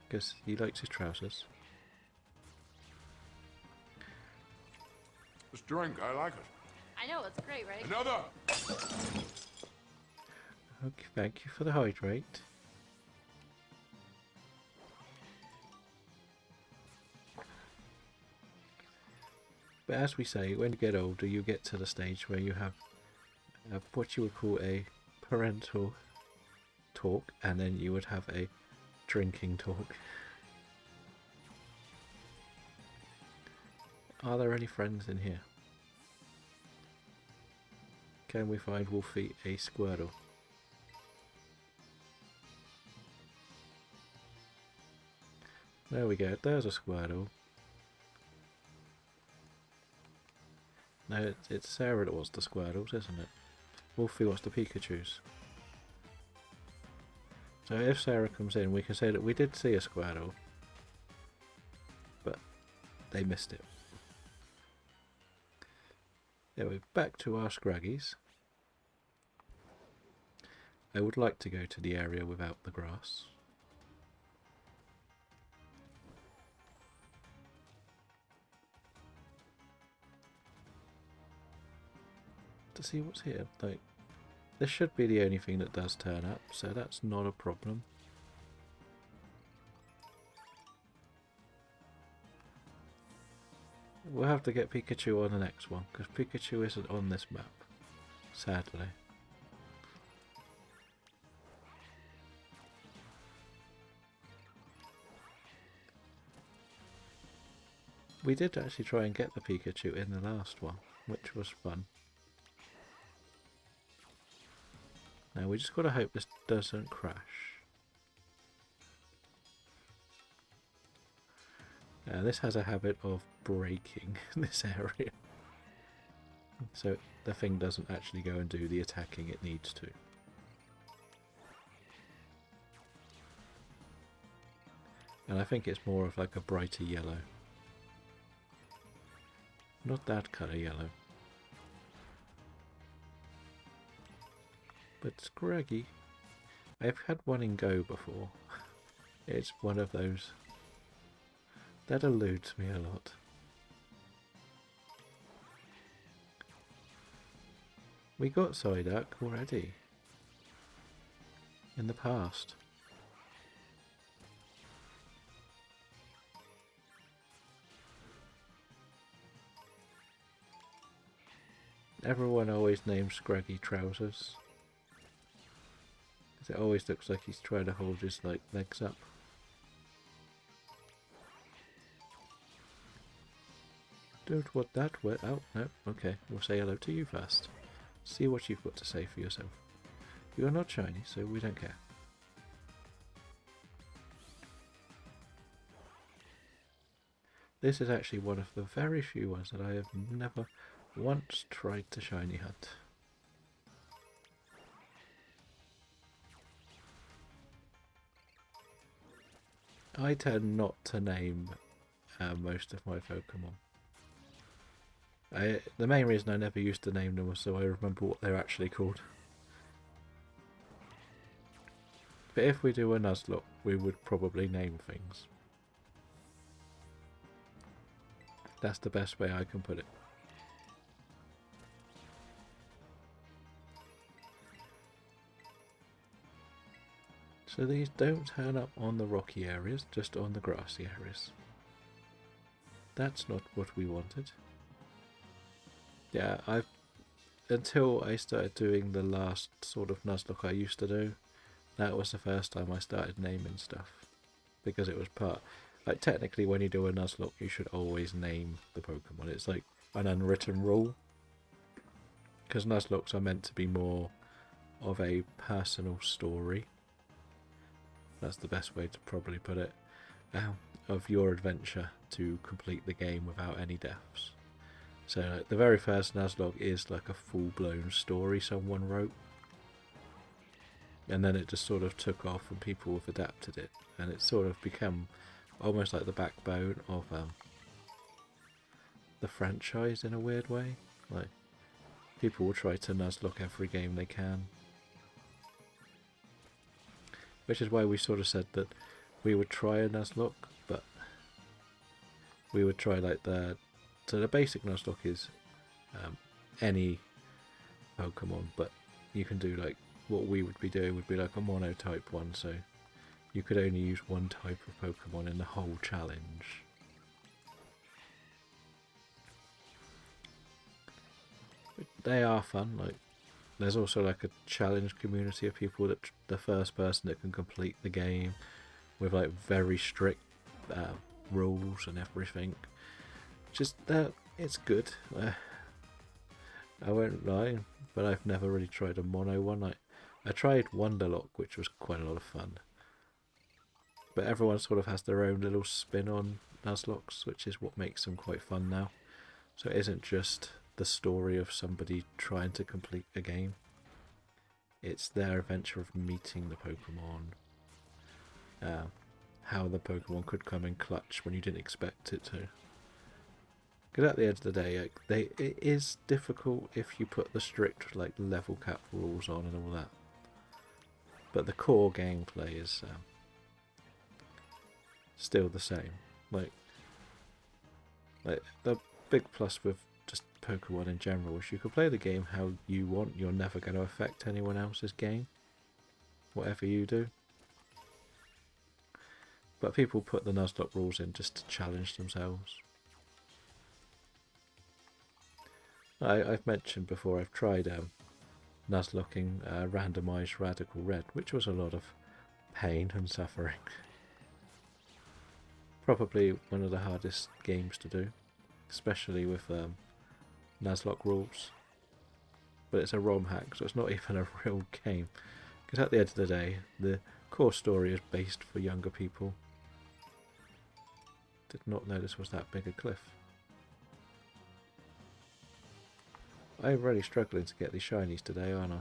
Because he likes his trousers. This drink, I like it. I know, it's great, right? Another! Okay, thank you for the hydrate. But as we say, when you get older, you get to the stage where you have what you would call a parental talk, and then you would have a drinking talk. Are there any friends in here? Can we find Wolfie a Squirtle? There we go, there's a Squirtle. No, it's Sarah that wants the Squirtles, isn't it? Wolfie wants the Pikachus. So if Sarah comes in, we can say that we did see a Squirtle, but they missed it. Anyway, back to our Scraggies. I would like to go to the area without the grass. To see what's here. Like, this should be the only thing that does turn up, so that's not a problem. We'll have to get Pikachu on the next one, because Pikachu isn't on this map, sadly. We did actually try and get the Pikachu in the last one, which was fun. Now we just gotta hope this doesn't crash. This has a habit of breaking this area. So the thing doesn't actually go and do the attacking it needs to. And I think it's more of like a brighter yellow. Not that colour yellow. But Scraggy, I've had one in Go before. It's one of those that eludes me a lot. We got Psyduck already in the past. Everyone always names Scraggy trousers. It always looks like he's trying to hold his legs up. Don't want that wet. Oh, no. Okay, we'll say hello to you first. See what you've got to say for yourself. You're not shiny, so we don't care. This is actually one of the very few ones that I have never once tried to shiny hunt. I tend not to name most of my Pokemon. The main reason I never used to name them was so I remember what they're actually called. But if we do a Nuzlocke, we would probably name things. That's the best way I can put it. So these don't turn up on the rocky areas, just on the grassy areas. That's not what we wanted. Yeah, until I started doing the last sort of Nuzlocke I used to do, that was the first time I started naming stuff. Because it was like technically when you do a Nuzlocke you should always name the Pokemon. It's like an unwritten rule. Because Nuzlocks are meant to be more of a personal story. That's the best way to probably put it. um, of your adventure to complete the game without any deaths. So like, the very first Nuzlocke is like a full-blown story someone wrote, and then it just sort of took off and people have adapted it, and it's sort of become almost like the backbone of the franchise in a weird way. Like, people will try to Nuzlocke every game they can, which is why we sort of said that we would try a Nuzlocke, but we would try like so the basic Nuzlocke is any Pokemon, but you can do like what we would be doing would be like a monotype one, so you could only use one type of Pokemon in the whole challenge. They are fun. Like, there's also like a challenge community of people that the first person that can complete the game with like very strict rules and everything. Just that it's good. I won't lie, but I've never really tried a mono one. I tried Wonderlock, which was quite a lot of fun. But everyone sort of has their own little spin on Nuzlocks, which is what makes them quite fun now. So it isn't just the story of somebody trying to complete a game. It's their adventure of meeting the Pokemon, how the Pokemon could come in clutch when you didn't expect it to. Because at the end of the day, it is difficult if you put the strict like level cap rules on and all that. But the core gameplay is still the same. Like the big plus with just Pokemon in general is you can play the game how you want. You're never going to affect anyone else's game, whatever you do. But people put the Nuzlocke rules in just to challenge themselves. I've mentioned before I've tried Nuzlocking randomised Radical Red, which was a lot of pain and suffering. Probably one of the hardest games to do, especially with Nuzlocke rules. But it's a ROM hack, so it's not even a real game. Because at the end of the day, the core story is based for younger people. Did not know this was that big a cliff. I'm really struggling to get these shinies today, aren't I?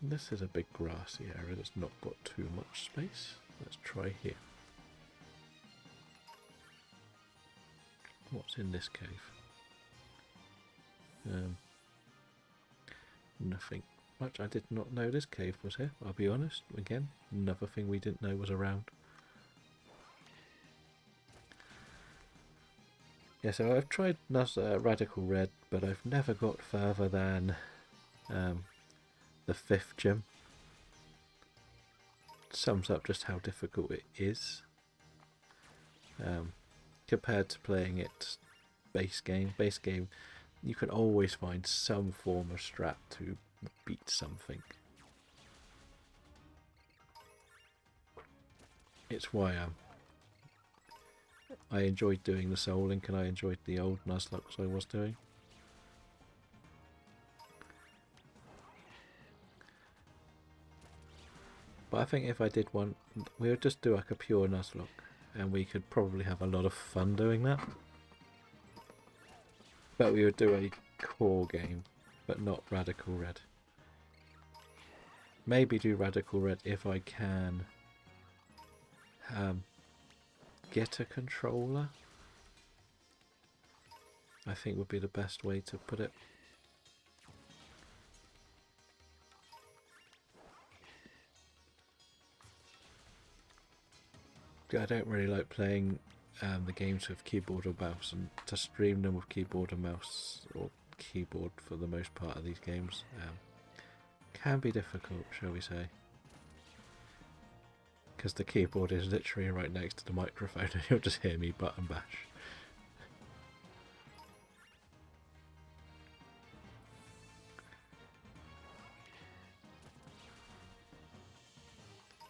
This is a big grassy area that's not got too much space. Let's try here. What's in this cave? Nothing much. I did not know this cave was here, I'll be honest. Again, another thing we didn't know was around. Yeah, so I've tried Radical Red, but I've never got further than the 5th gym. Sums up just how difficult it is compared to playing it base game. Base game, you can always find some form of strat to beat something. It's why I enjoyed doing the Soul Link and I enjoyed the old Nuzlocke I was doing. But I think if I did one, we would just do like a pure Nuzlocke and we could probably have a lot of fun doing that. But we would do a core game, but not Radical Red. Maybe do Radical Red if I can get a controller. I think would be the best way to put it. I don't really like playing the games with keyboard or mouse, and to stream them with keyboard and mouse, or keyboard for the most part of these games, can be difficult, shall we say. Because the keyboard is literally right next to the microphone and you'll just hear me button bash.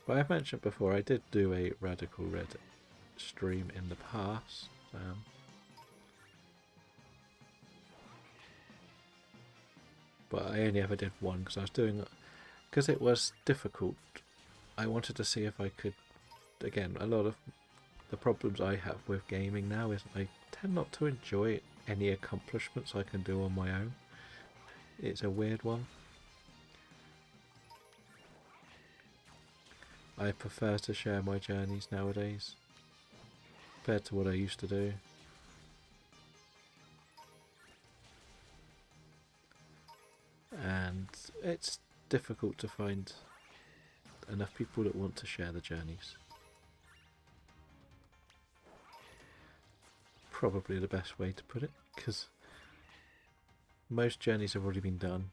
But I've mentioned before, I did do a Radical Red stream in the past. But I only ever did one because I was doing it because it was difficult I wanted to see if I could, again, a lot of the problems I have with gaming now is I tend not to enjoy any accomplishments I can do on my own. It's a weird one. I prefer to share my journeys nowadays compared to what I used to do. And it's difficult to find enough people that want to share the journeys. Probably the best way to put it, because most journeys have already been done.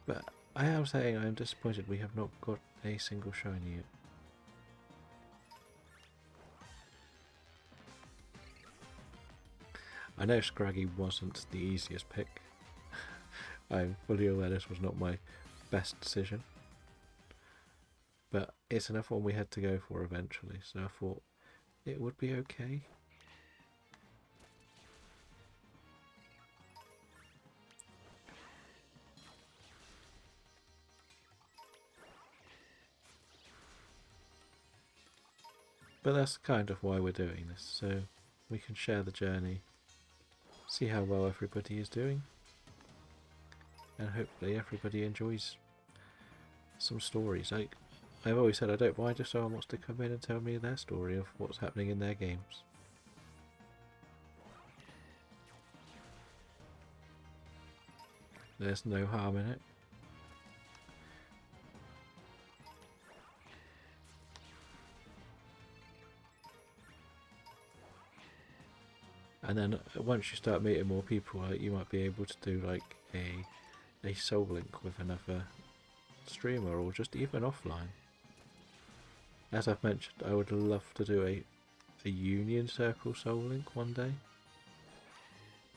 But I am saying I am disappointed we have not got a single shiny yet. I know Scraggy wasn't the easiest pick. I'm fully aware this was not my best decision. But it's enough one we had to go for eventually, so I thought it would be okay. But that's kind of why we're doing this, so we can share the journey, see how well everybody is doing, and hopefully everybody enjoys some stories. I've always said I don't mind if someone wants to come in and tell me their story of what's happening in their games. There's no harm in it. And then once you start meeting more people, you might be able to do like a soul link with another streamer, or just even offline. As I've mentioned, I would love to do a Union Circle soul link one day.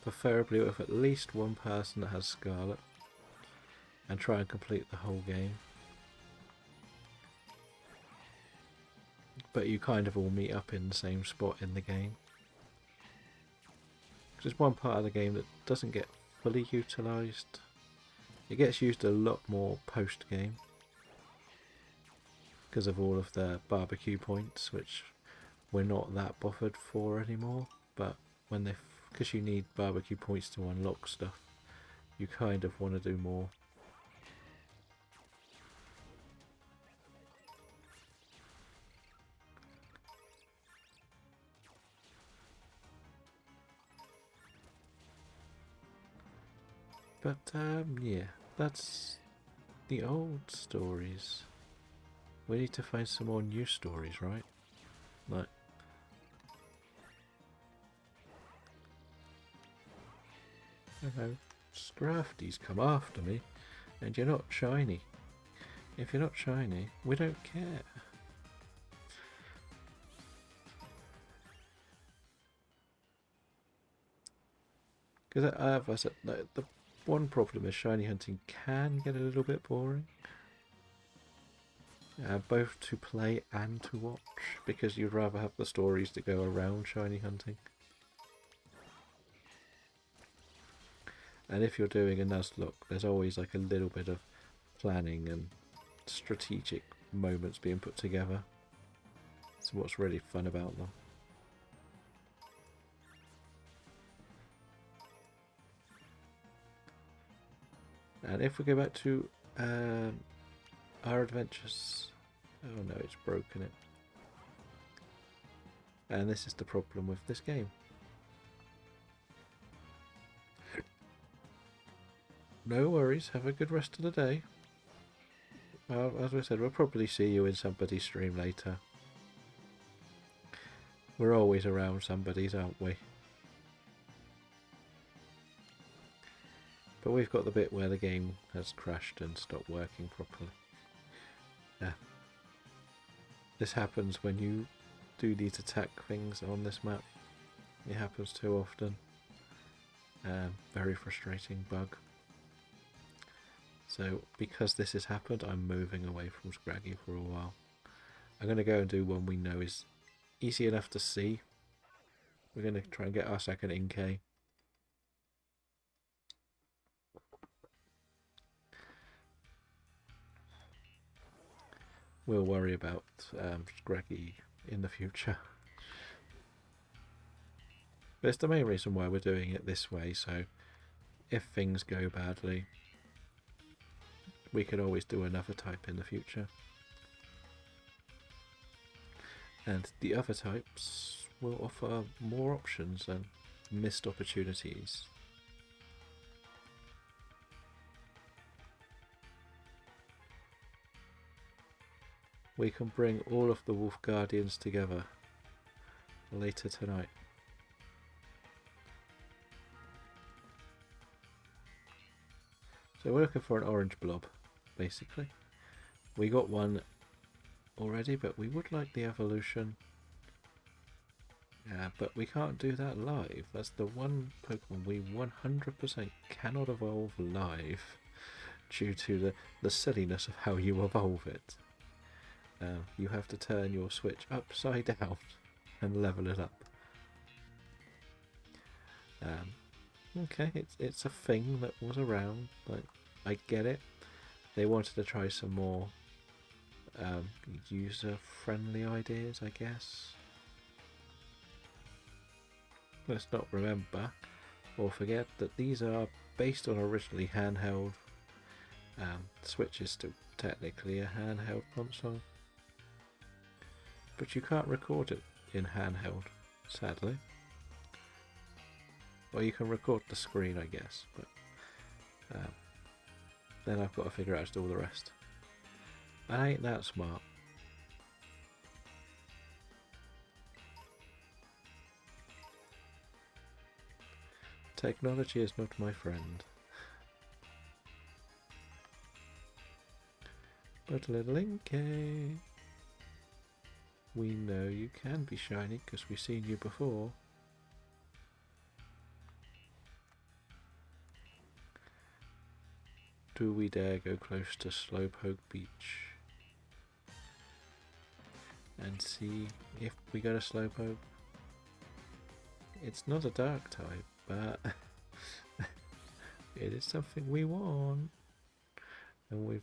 Preferably with at least one person that has Scarlet, and try and complete the whole game. But you kind of all meet up in the same spot in the game. There's one part of the game that doesn't get fully utilised. It gets used a lot more post-game because of all of the barbecue points, which we're not that bothered for anymore. But when because you need barbecue points to unlock stuff, you kind of want to do more. But yeah, that's the old stories. We need to find some more new stories, right? Like, hello, Scrafty's come after me, and you're not shiny. If you're not shiny, we don't care. Because as I said, the one problem is shiny hunting can get a little bit boring. Both to play and to watch, because you'd rather have the stories to go around shiny hunting. And if you're doing a Nuzlocke, there's always like a little bit of planning and strategic moments being put together. That's what's really fun about them. And if we go back to our adventures, oh no, it's broken it. And this is the problem with this game. No worries, have a good rest of the day. Well, as I said, we'll probably see you in somebody's stream later. We're always around somebody's, aren't we? But we've got the bit where the game has crashed and stopped working properly. Yeah. This happens when you do these attack things on this map. It happens too often. Very frustrating bug. So because this has happened, I'm moving away from Scraggy for a while. I'm going to go and do one we know is easy enough to see. We're going to try and get our second Inkay. We'll worry about Greggy in the future. But it's the main reason why we're doing it this way, so if things go badly, we can always do another type in the future. And the other types will offer more options and missed opportunities. We can bring all of the Wolf Guardians together later tonight. So we're looking for an orange blob, basically. We got one already, but we would like the evolution. Yeah, but we can't do that live. That's the one Pokemon we 100% cannot evolve live due to the silliness of how you evolve it. You have to turn your Switch upside down and level it up. Okay, it's a thing that was around. Like, I get it. They wanted to try some more user-friendly ideas, I guess. Let's not remember or forget that these are based on originally handheld. Switch is still technically a handheld console, but you can't record it in handheld, sadly. Well, you can record the screen, I guess, but then I've got to figure out how to do all the rest. I ain't that smart. Technology is not my friend. But little Inkay, we know you can be shiny because we've seen you before. Do we dare go close to Slowpoke Beach and see if we get a Slowpoke? It's not a dark type, but it is something we want. And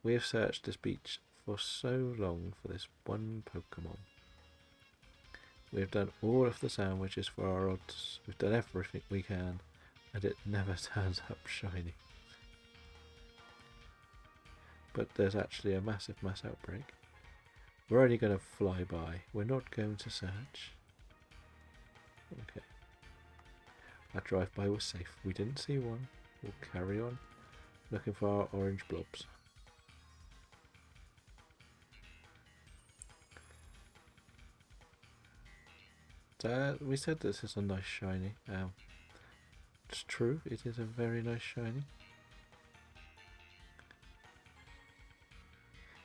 we've searched this beach for so long for this one Pokemon. We've done all of the sandwiches for our odds. We've done everything we can, and it never turns up shiny. But there's actually a massive mass outbreak. We're only going to fly by. We're not going to search. Okay. Our drive-by was safe. We didn't see one. We'll carry on looking for our orange blobs. We said this is a nice shiny. It's true, it is a very nice shiny.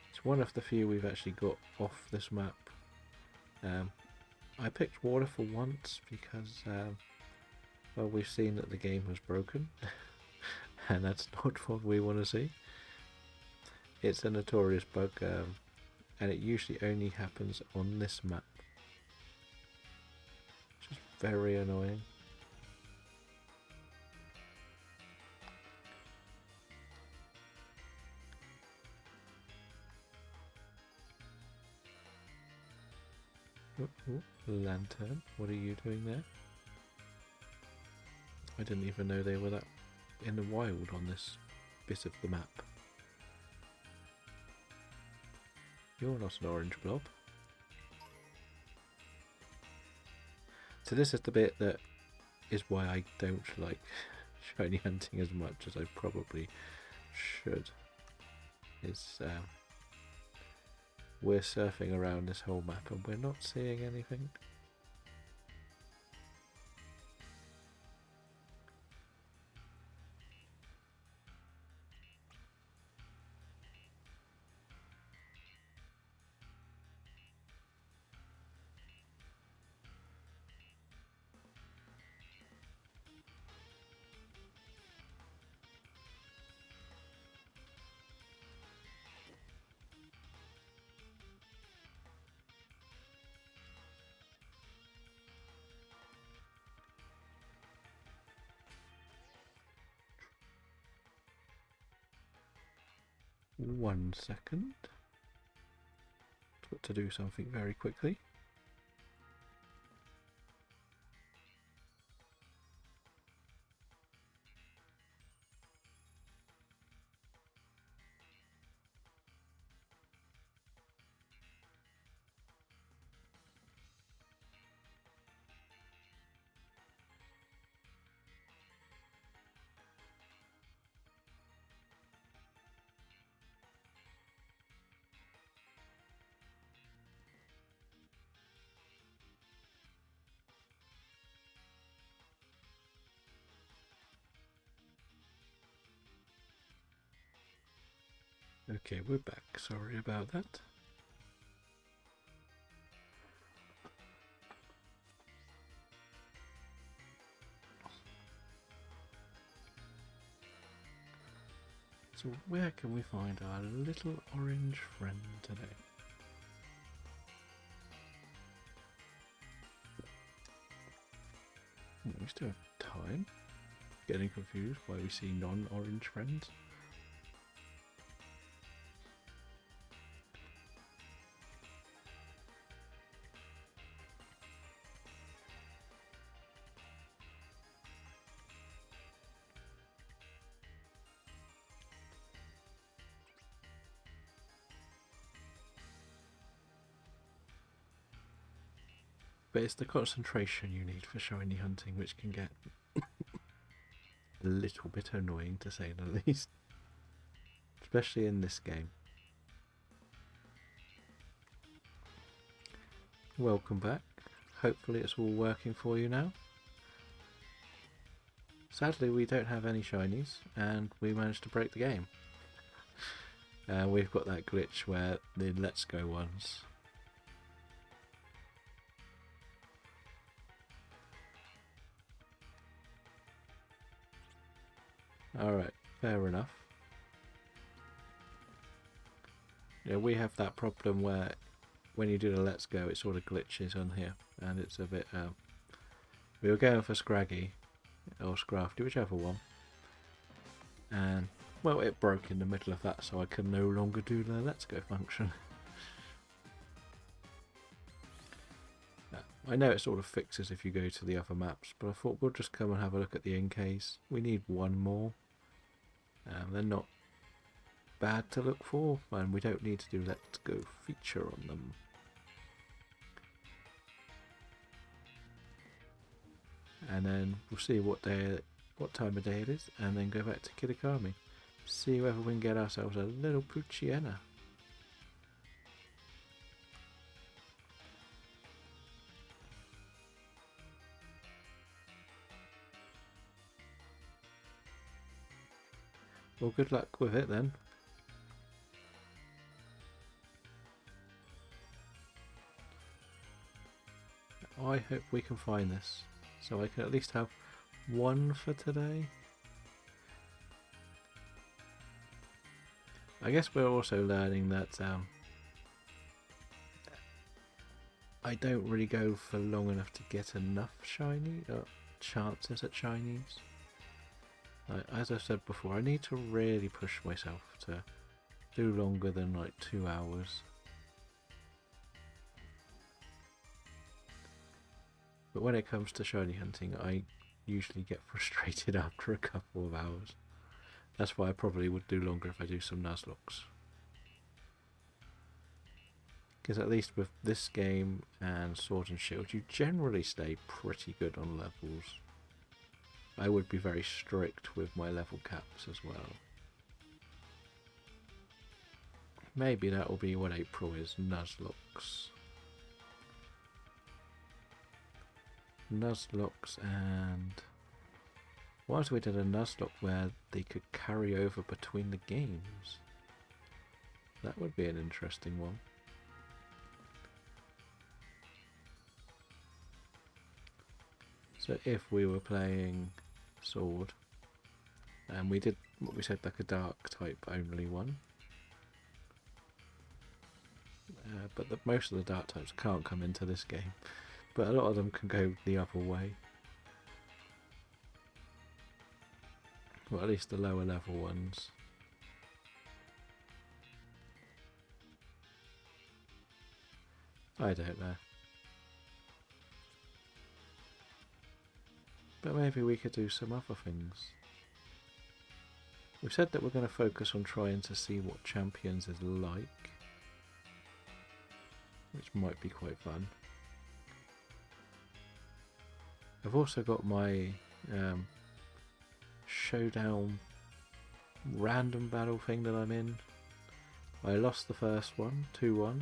It's one of the few we've actually got off this map. I picked water for once because, well, we've seen that the game was broken. And that's not what we want to see. It's a notorious bug, and it usually only happens on this map. Which is very annoying. Ooh, Lantern, what are you doing there? I didn't even know they were that in the wild on this bit of the map. You're not an orange blob. So this is the bit that is why I don't like shiny hunting as much as I probably should. We're surfing around this whole map and we're not seeing anything. 1 second. Got to do something very quickly. Okay, we're back. Sorry about that. So where can we find our little orange friend today? We still have time. Getting confused why we see non-orange friends. But it's the concentration you need for shiny hunting which can get a little bit annoying, to say the least. Especially in this game. Welcome back. Hopefully it's all working for you now. Sadly we don't have any shinies and we managed to break the game. We've got that glitch where the Let's Go ones. Alright, fair enough. Yeah, we have that problem where when you do the Let's Go it sort of glitches on here and it's a bit... we were going for Scraggy or Scrafty, whichever one. And, well, it broke in the middle of that so I can no longer do the Let's Go function. I know it sort of fixes if you go to the other maps, but I thought we'll just come and have a look at the NKs. We need one more. They're not bad to look for, and we don't need to do Let's Go feature on them. And then we'll see what time of day it is, and then go back to Kitakami. See whether we can get ourselves a little Poochyena. Well, good luck with it then. I hope we can find this, so I can at least have one for today. I guess we're also learning that I don't really go for long enough to get enough shiny chances at shinies. As I said before, I need to really push myself to do longer than like 2 hours. But when it comes to shiny hunting, I usually get frustrated after a couple of hours. That's why I probably would do longer if I do some Nuzlockes. Because at least with this game and Sword and Shield, you generally stay pretty good on levels. I would be very strict with my level caps as well. Maybe that will be what April is, Nuzlockes. Nuzlockes, and what if we did a Nuzlocke where they could carry over between the games? That would be an interesting one. So if we were playing Sword, and we did what we said, like a dark type only one, but most of the dark types can't come into this game, but a lot of them can go the other way. Well, at least the lower level ones. I don't know. But maybe we could do some other things. We've said that we're going to focus on trying to see what Champions is like, which might be quite fun. I've also got my showdown random battle thing that I'm in. I lost the first one, 2-1.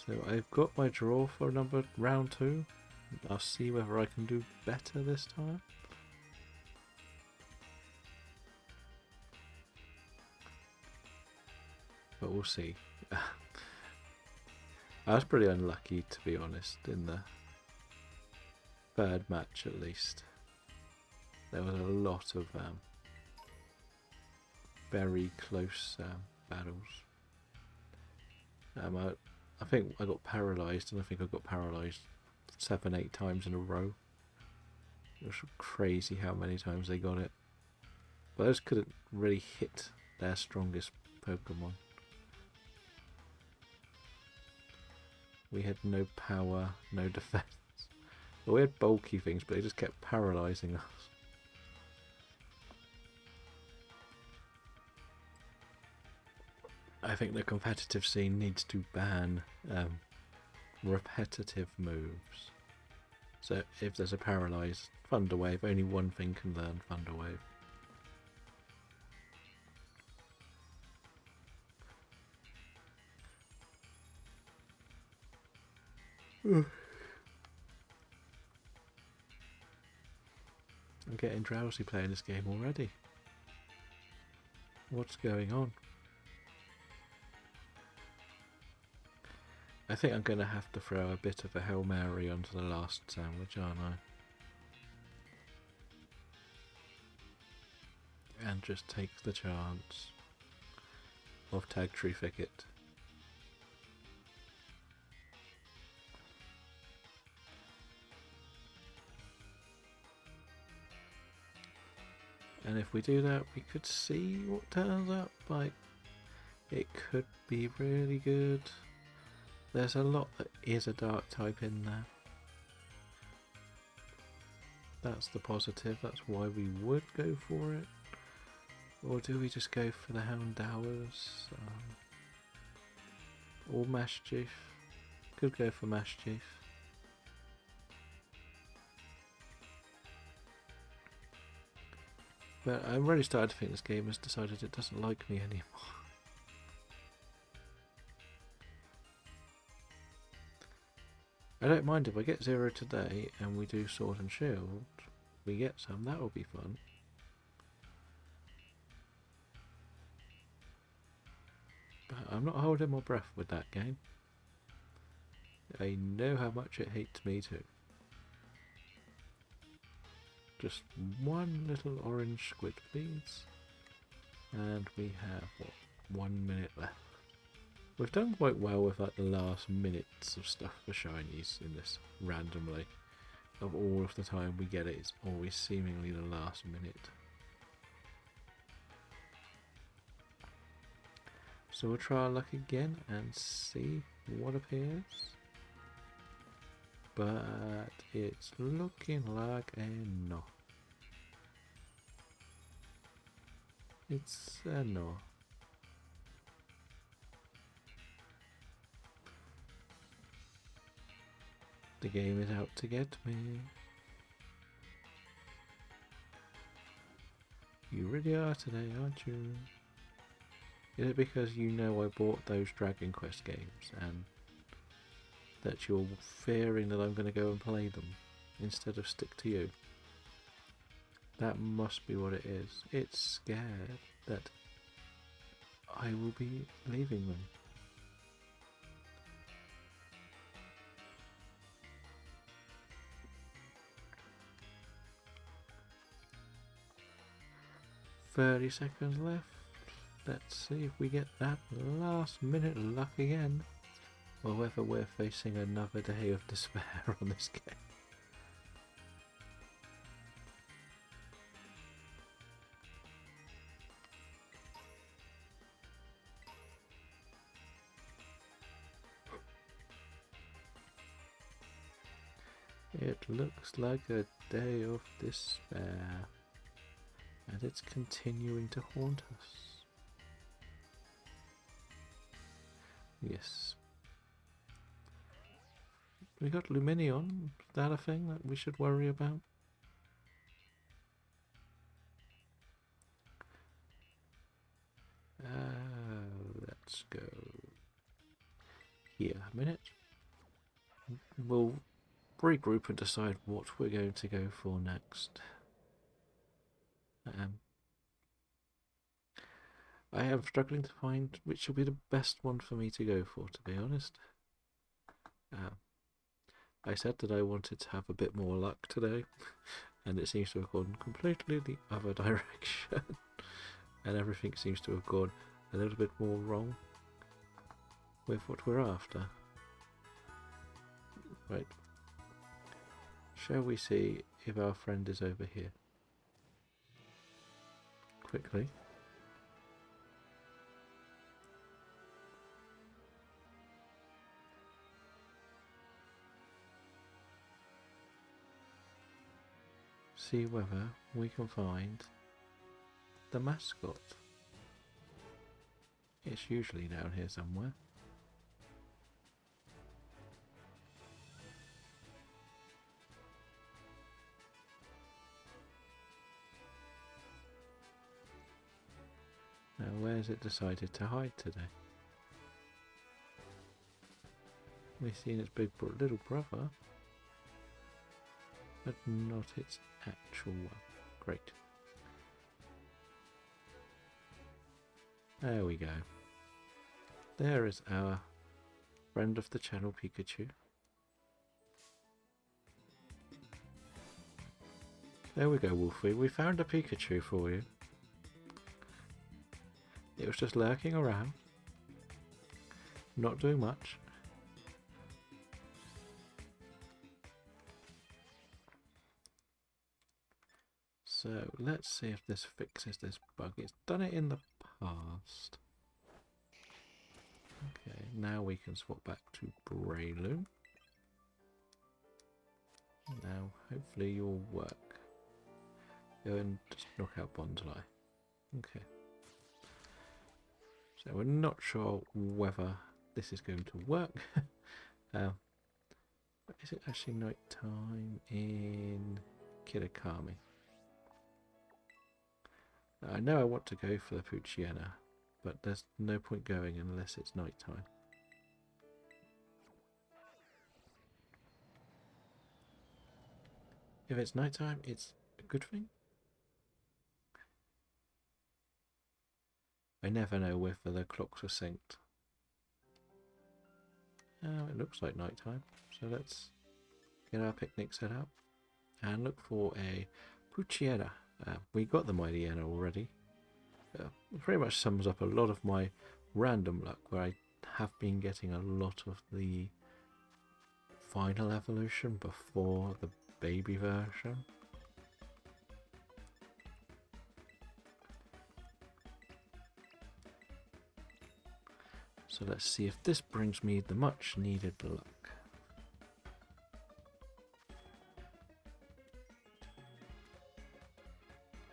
So I've got my draw for round 2. I'll see whether I can do better this time. But we'll see. I was pretty unlucky, to be honest, in the third match at least. There was a lot of very close battles. I think I got paralysed, and I think I got paralysed 7-8 times in a row. It was crazy how many times they got it. But those couldn't really hit their strongest Pokemon. We had no power, no defense. Well, we had bulky things, but they just kept paralysing us. I think the competitive scene needs to ban repetitive moves. So if there's a paralysed Thunder Wave, only one thing can learn Thunder Wave. I'm getting drowsy playing this game already. What's going on? I think I'm going to have to throw a bit of a Hail Mary onto the last sandwich, aren't I? And just take the chance of Tag Tree Thicket. And if we do that, we could see what turns up. Like, it could be really good. There's a lot that is a dark type in there. That's the positive, that's why we would go for it. Or do we just go for the Houndowers? Or Mashchief? Could go for Mashchief. But I'm really starting to think this game has decided it doesn't like me anymore. I don't mind if I get 0 today and we do Sword and Shield. We get some, that will be fun. But I'm not holding my breath with that game. I know how much it hates me too. Just one little orange squid, please. And we have, what, 1 minute left. We've done quite well with like the last minutes of stuff for shinies in this randomly. Of all of the time we get it, it's always seemingly the last minute. So we'll try our luck again and see what appears. But it's looking like a no. It's a no. The game is out to get me. You really are today, aren't you? Is it because you know I bought those Dragon Quest games and that you're fearing that I'm going to go and play them instead of stick to you? That must be what it is. It's scared that I will be leaving them. "30 seconds left. Let's see if we get that last minute luck again, or whether we're facing another day of despair on this game." It looks like a day of despair, and it's continuing to haunt us. Yes. We got Luminion. Is that a thing that we should worry about? Let's go here a minute. We'll regroup and decide what we're going to go for next. I am struggling to find which will be the best one for me to go for, to be honest. I said that I wanted to have a bit more luck today, and it seems to have gone completely the other direction. And everything seems to have gone a little bit more wrong with what we're after. Right. Shall we see if our friend is over here? Quickly. See whether we can find the mascot. It's usually down here somewhere. Now where's it decided to hide today? We've seen its big little brother, but not its actual one. Great. There we go. There is our friend of the channel, Pikachu. There we go, Wolfie. We found a Pikachu for you. It was just lurking around, not doing much. So let's see if this fixes this bug. It's done it in the past. Okay, now we can swap back to Breloom. Now, hopefully you'll work. Go and just knock out Bonsly. Okay. So we're not sure whether this is going to work. Is it actually night time in Kirakami? I know I want to go for the Poochyena, but there's no point going unless it's night time. If it's night time, it's a good thing. I never know whether the clocks are synced. Oh, it looks like night time, so let's get our picnic set up and look for a Poochyena. We got the Mightyena already. It pretty much sums up a lot of my random luck, where I have been getting a lot of the final evolution before the baby version. So let's see if this brings me the much needed luck.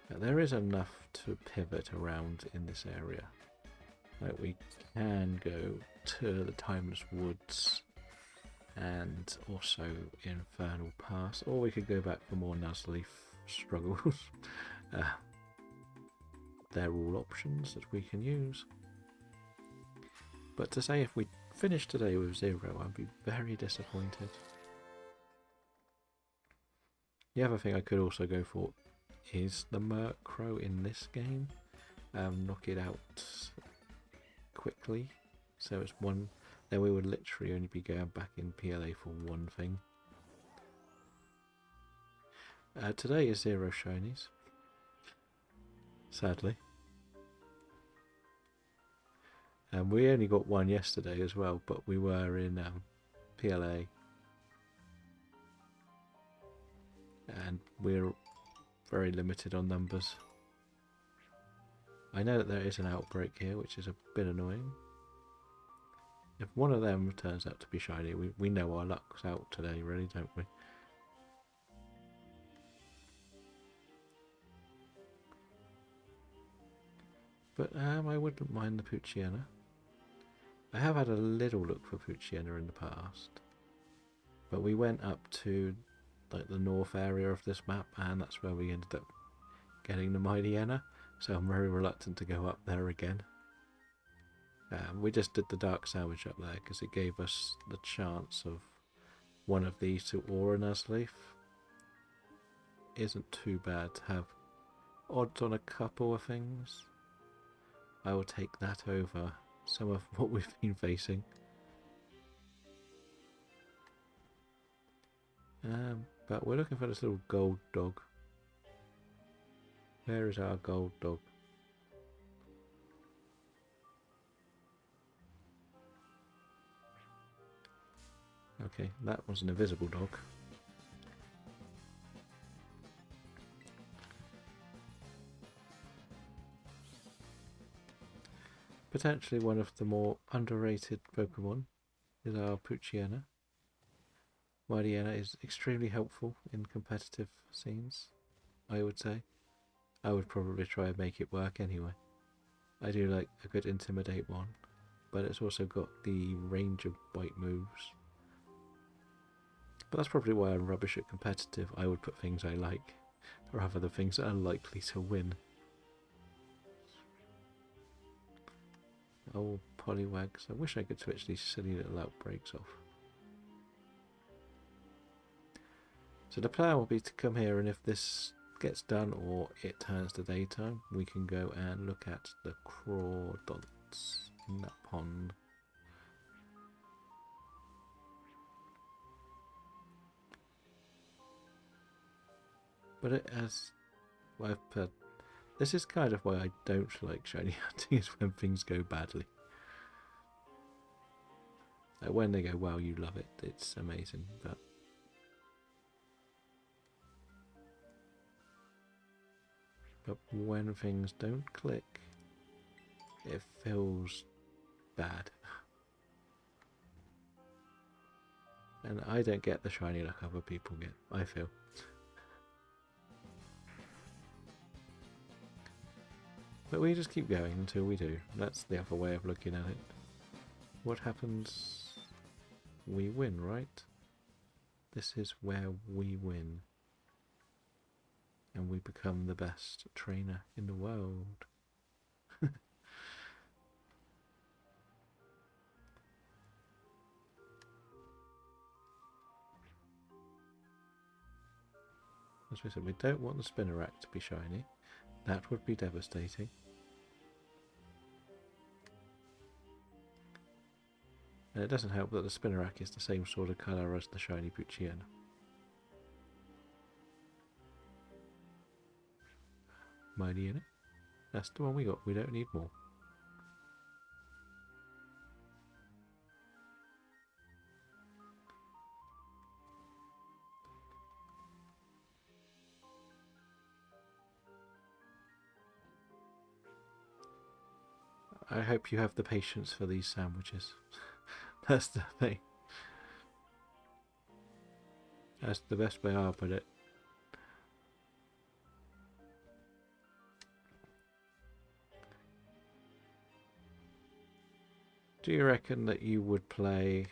Now, there is enough to pivot around in this area. Like, we can go to the Timeless Woods and also Infernal Pass, or we could go back for more Nuzleaf struggles. They're all options that we can use. But to say if we finish today with 0, I'd be very disappointed. The other thing I could also go for is the Murkrow in this game. Knock it out quickly. So it's one, then we would literally only be going back in PLA for one thing. Today is 0 shinies. Sadly. We only got one yesterday as well, but we were in PLA. And we're very limited on numbers. I know that there is an outbreak here, which is a bit annoying. If one of them turns out to be shiny, we know our luck's out today, really, don't we? But I wouldn't mind the Pucciana. I have had a little look for Pucciana in the past. But we went up to like the north area of this map, and that's where we ended up getting the Mightyena. So I'm very reluctant to go up there again. We just did the Dark Sandwich up there because it gave us the chance of one of these to aura Nuzleaf. Isn't too bad to have odds on a couple of things. I will take that over some of what we've been facing. But we're looking for this little gold dog. Where is our gold dog? Okay, that was an invisible dog. Potentially one of the more underrated Pokemon is our Pucciana. Mightyena is extremely helpful in competitive scenes, I would say. I would probably try and make it work anyway. I do like a good Intimidate one, but it's also got the range of bite moves. But that's probably why I'm rubbish at competitive. I would put things I like rather than things that are likely to win. Oh, Poliwags. I wish I could switch these silly little outbreaks off. So the plan will be to come here, and if this gets done or it turns to daytime, we can go and look at the Crawdonts in that pond. But it has... Well, I've put... This is kind of why I don't like shiny hunting, is when things go badly. Like when they go, wow, you love it, it's amazing, but... But when things don't click, it feels bad. And I don't get the shiny like other people get, I feel. But we just keep going until we do. That's the other way of looking at it. What happens? We win, right? This is where we win. And we become the best trainer in the world. As we said, we don't want the Spinnerack to be shiny. That would be devastating. And it doesn't help that the Spinnerack is the same sort of colour as the shiny Pucciana. Mightyena. That's the one we got. We don't need more. I hope you have the patience for these sandwiches. That's the thing. That's the best way I'll put it. Do you reckon that you would play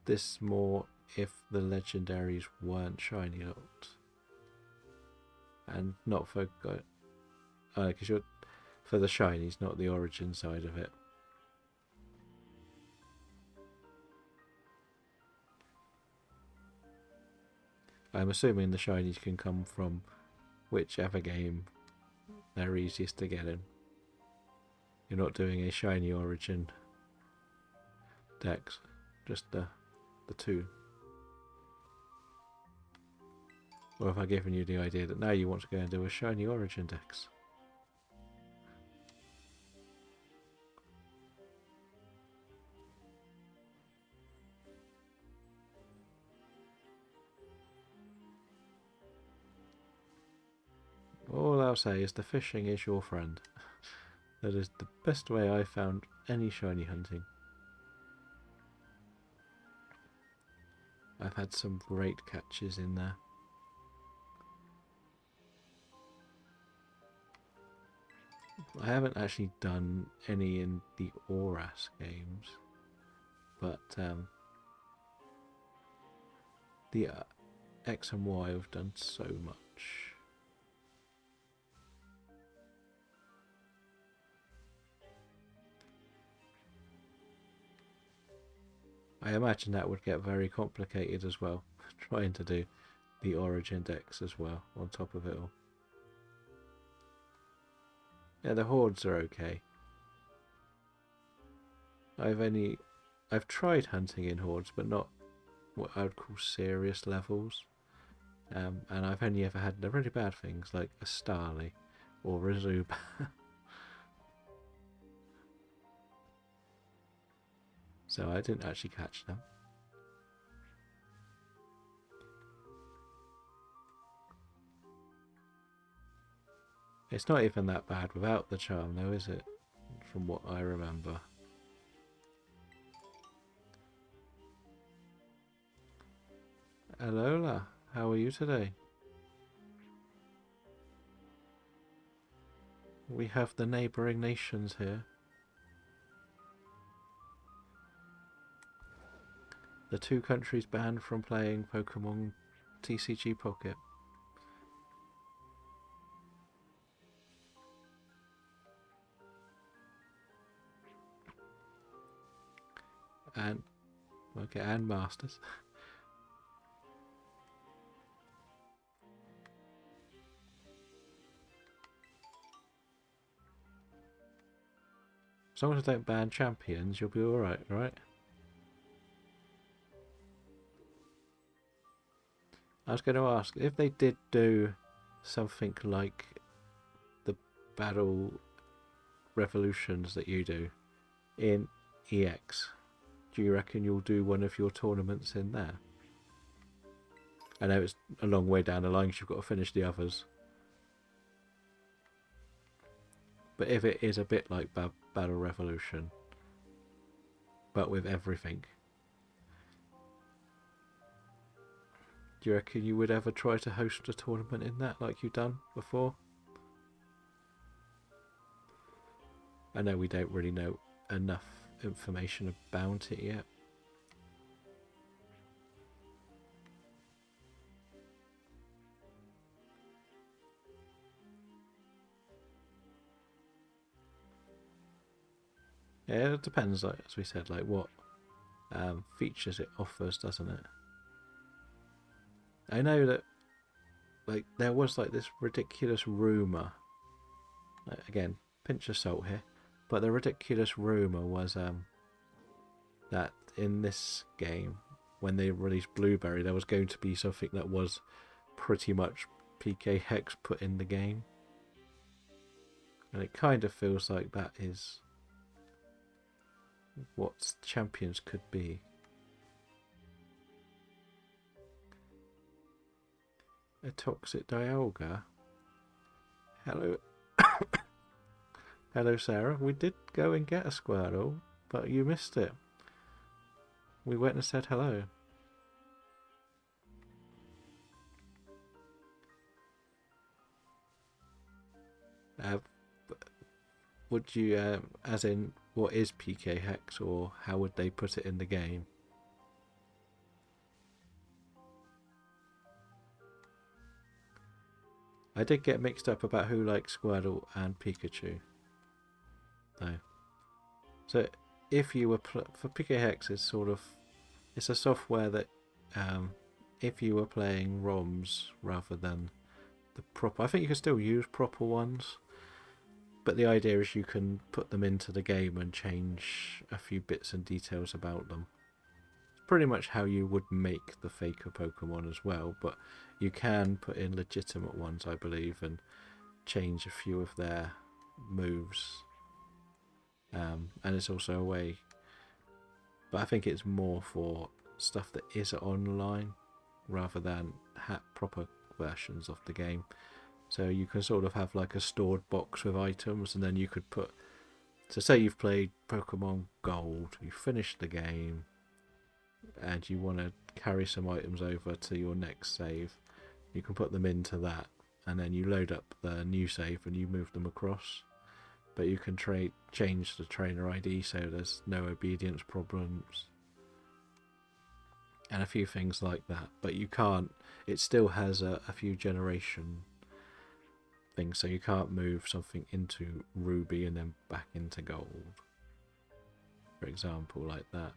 this more if the legendaries weren't shiny locked? And not for... because you're... For the shinies, not the origin side of it. I'm assuming the shinies can come from whichever game they're easiest to get in. You're not doing a shiny origin dex, just the two. Or have I given you the idea that now you want to go and do a shiny origin dex? All I'll say is the fishing is your friend. That is the best way I found any shiny hunting. I've had some great catches in there. I haven't actually done any in the Oras games, but the X and Y have done so much. I imagine that would get very complicated as well, trying to do the Origin decks as well on top of it all. Yeah, the hordes are okay. I've tried hunting in hordes, but not what I would call serious levels. And I've only ever had the really bad things like a Starly or a Zuba. So I didn't actually catch them. It's not even that bad without the charm though, is it? From what I remember. Alola, how are you today? We have the neighbouring nations here. The two countries banned from playing Pokemon TCG Pocket. And okay, and Masters. As long as I don't ban champions, you'll be alright, right? I was going to ask, if they did do something like the battle revolutions that you do in EX, do you reckon you'll do one of your tournaments in there? I know it's a long way down the line because you've got to finish the others. But if it is a bit like Battle Revolution, but with everything, do you reckon you would ever try to host a tournament in that like you've done before? I know we don't really know enough information about it yet. Yeah, it depends, like as we said, like what features it offers, doesn't it? I know that like there was like this ridiculous rumor. Again, pinch of salt here, but the ridiculous rumor was that in this game, when they released Blueberry, there was going to be something that was pretty much PK Hex put in the game, and it kind of feels like that is what champions could be. A toxic Dialga. Hello, hello, Sarah. We did go and get a Squirtle, but you missed it. We went and said hello. Uh, would you, as in, what is PK Hex, or how would they put it in the game? I did get mixed up about who likes Squirtle and Pikachu, though. So, if you were for PK Hex, is sort of it's a software that, if you were playing ROMs rather than the proper, I think you can still use proper ones, but the idea is you can put them into the game and change a few bits and details about them. It's pretty much how you would make the faker Pokemon as well, but you can put in legitimate ones, I believe, and change a few of their moves. And it's also a way, but I think it's more for stuff that is online rather than proper versions of the game. So you can sort of have like a stored box with items, and then you could put, so say you've played Pokemon Gold, you finished the game, and you want to carry some items over to your next save, you can put them into that, and then you load up the new save and you move them across. but you can change the trainer ID so there's no obedience problems and a few things like that. But you can't. It still has a few generation things, so you can't move something into ruby and then back into gold, for example, like that.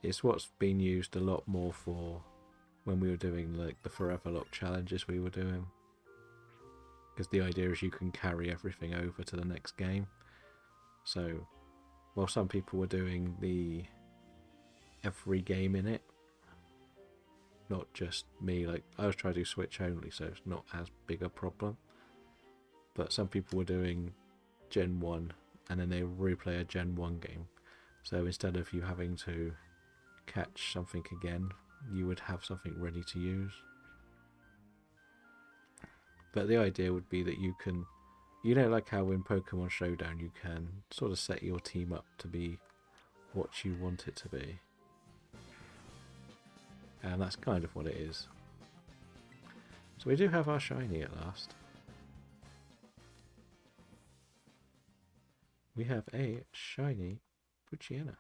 It's what's been used a lot more for when we were doing like the forever lock challenges we were doing, because the idea is you can carry everything over to the next game. So while some people were doing the every game in it, not just me, like I was trying to do Switch only, so it's not as big a problem, but some people were doing Gen 1 and then they replay a Gen 1 game, so instead of you having to catch something again, you would have something ready to use. But the idea would be that you can, like how in Pokemon Showdown you can sort of set your team up to be what you want it to be. And that's kind of what it is. So we do have our shiny at last. We have a shiny Puchiana.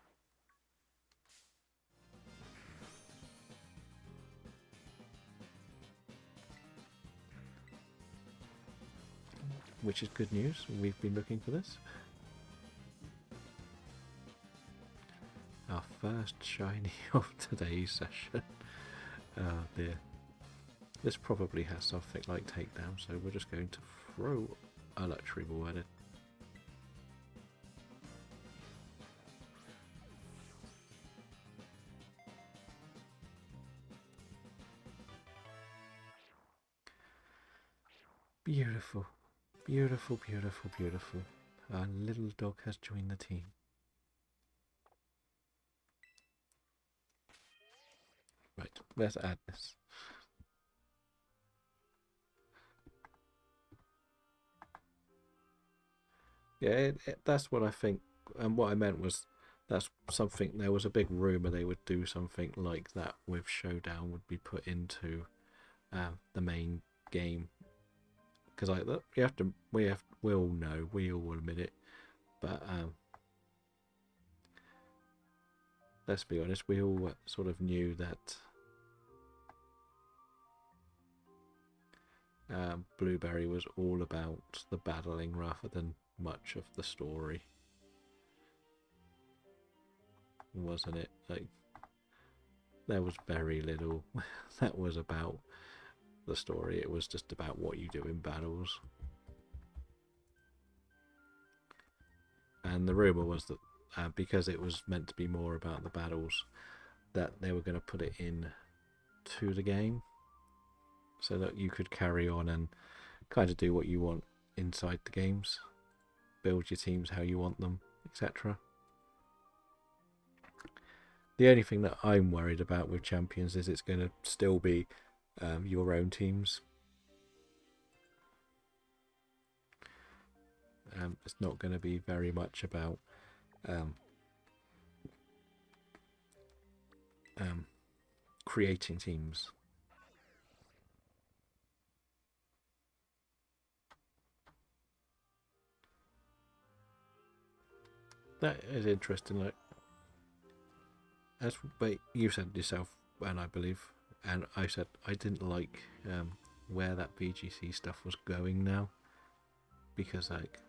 Which is good news. We've been looking for this. Our first shiny of today's session. Oh dear. This probably has something like takedown, so we're just going to throw a luxury ball at it. Beautiful. Beautiful, beautiful, beautiful. Our little dog has joined the team. Right, let's add this. Yeah, that's what I think. And what I meant was that's something, there was a big rumour they would do something like that with Showdown, would be put into the main game. Because we all know, we all admit it, but let's be honest, we all sort of knew that Blueberry was all about the battling rather than much of the story, wasn't it? Like, there was very little that was about the story. It was just about what you do in battles. And the rumour was that because it was meant to be more about the battles, that they were going to put it in to the game so that you could carry on and kind of do what you want inside the games, build your teams how you want them, etc. The only thing that I'm worried about with Champions is it's going to still be your own teams. It's not going to be very much about creating teams. That is interesting. Like, but you said yourself, and I believe, and I said I didn't like where that VGC stuff was going now, because like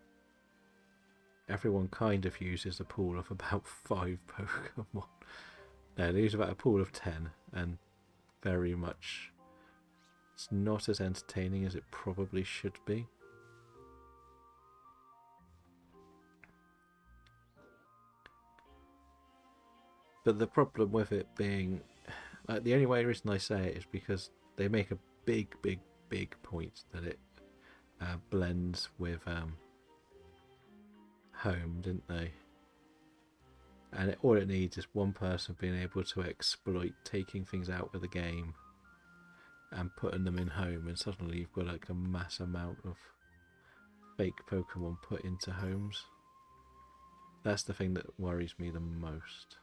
everyone kind of uses a pool of about 5 Pokemon. No, they use about a pool of 10, and very much it's not as entertaining as it probably should be. But the problem with it being, like, the only reason I say it is because they make a big, big, big point that it blends with home, didn't they? And all it needs is one person being able to exploit taking things out of the game and putting them in home, and suddenly you've got like a mass amount of fake Pokemon put into homes. That's the thing that worries me the most,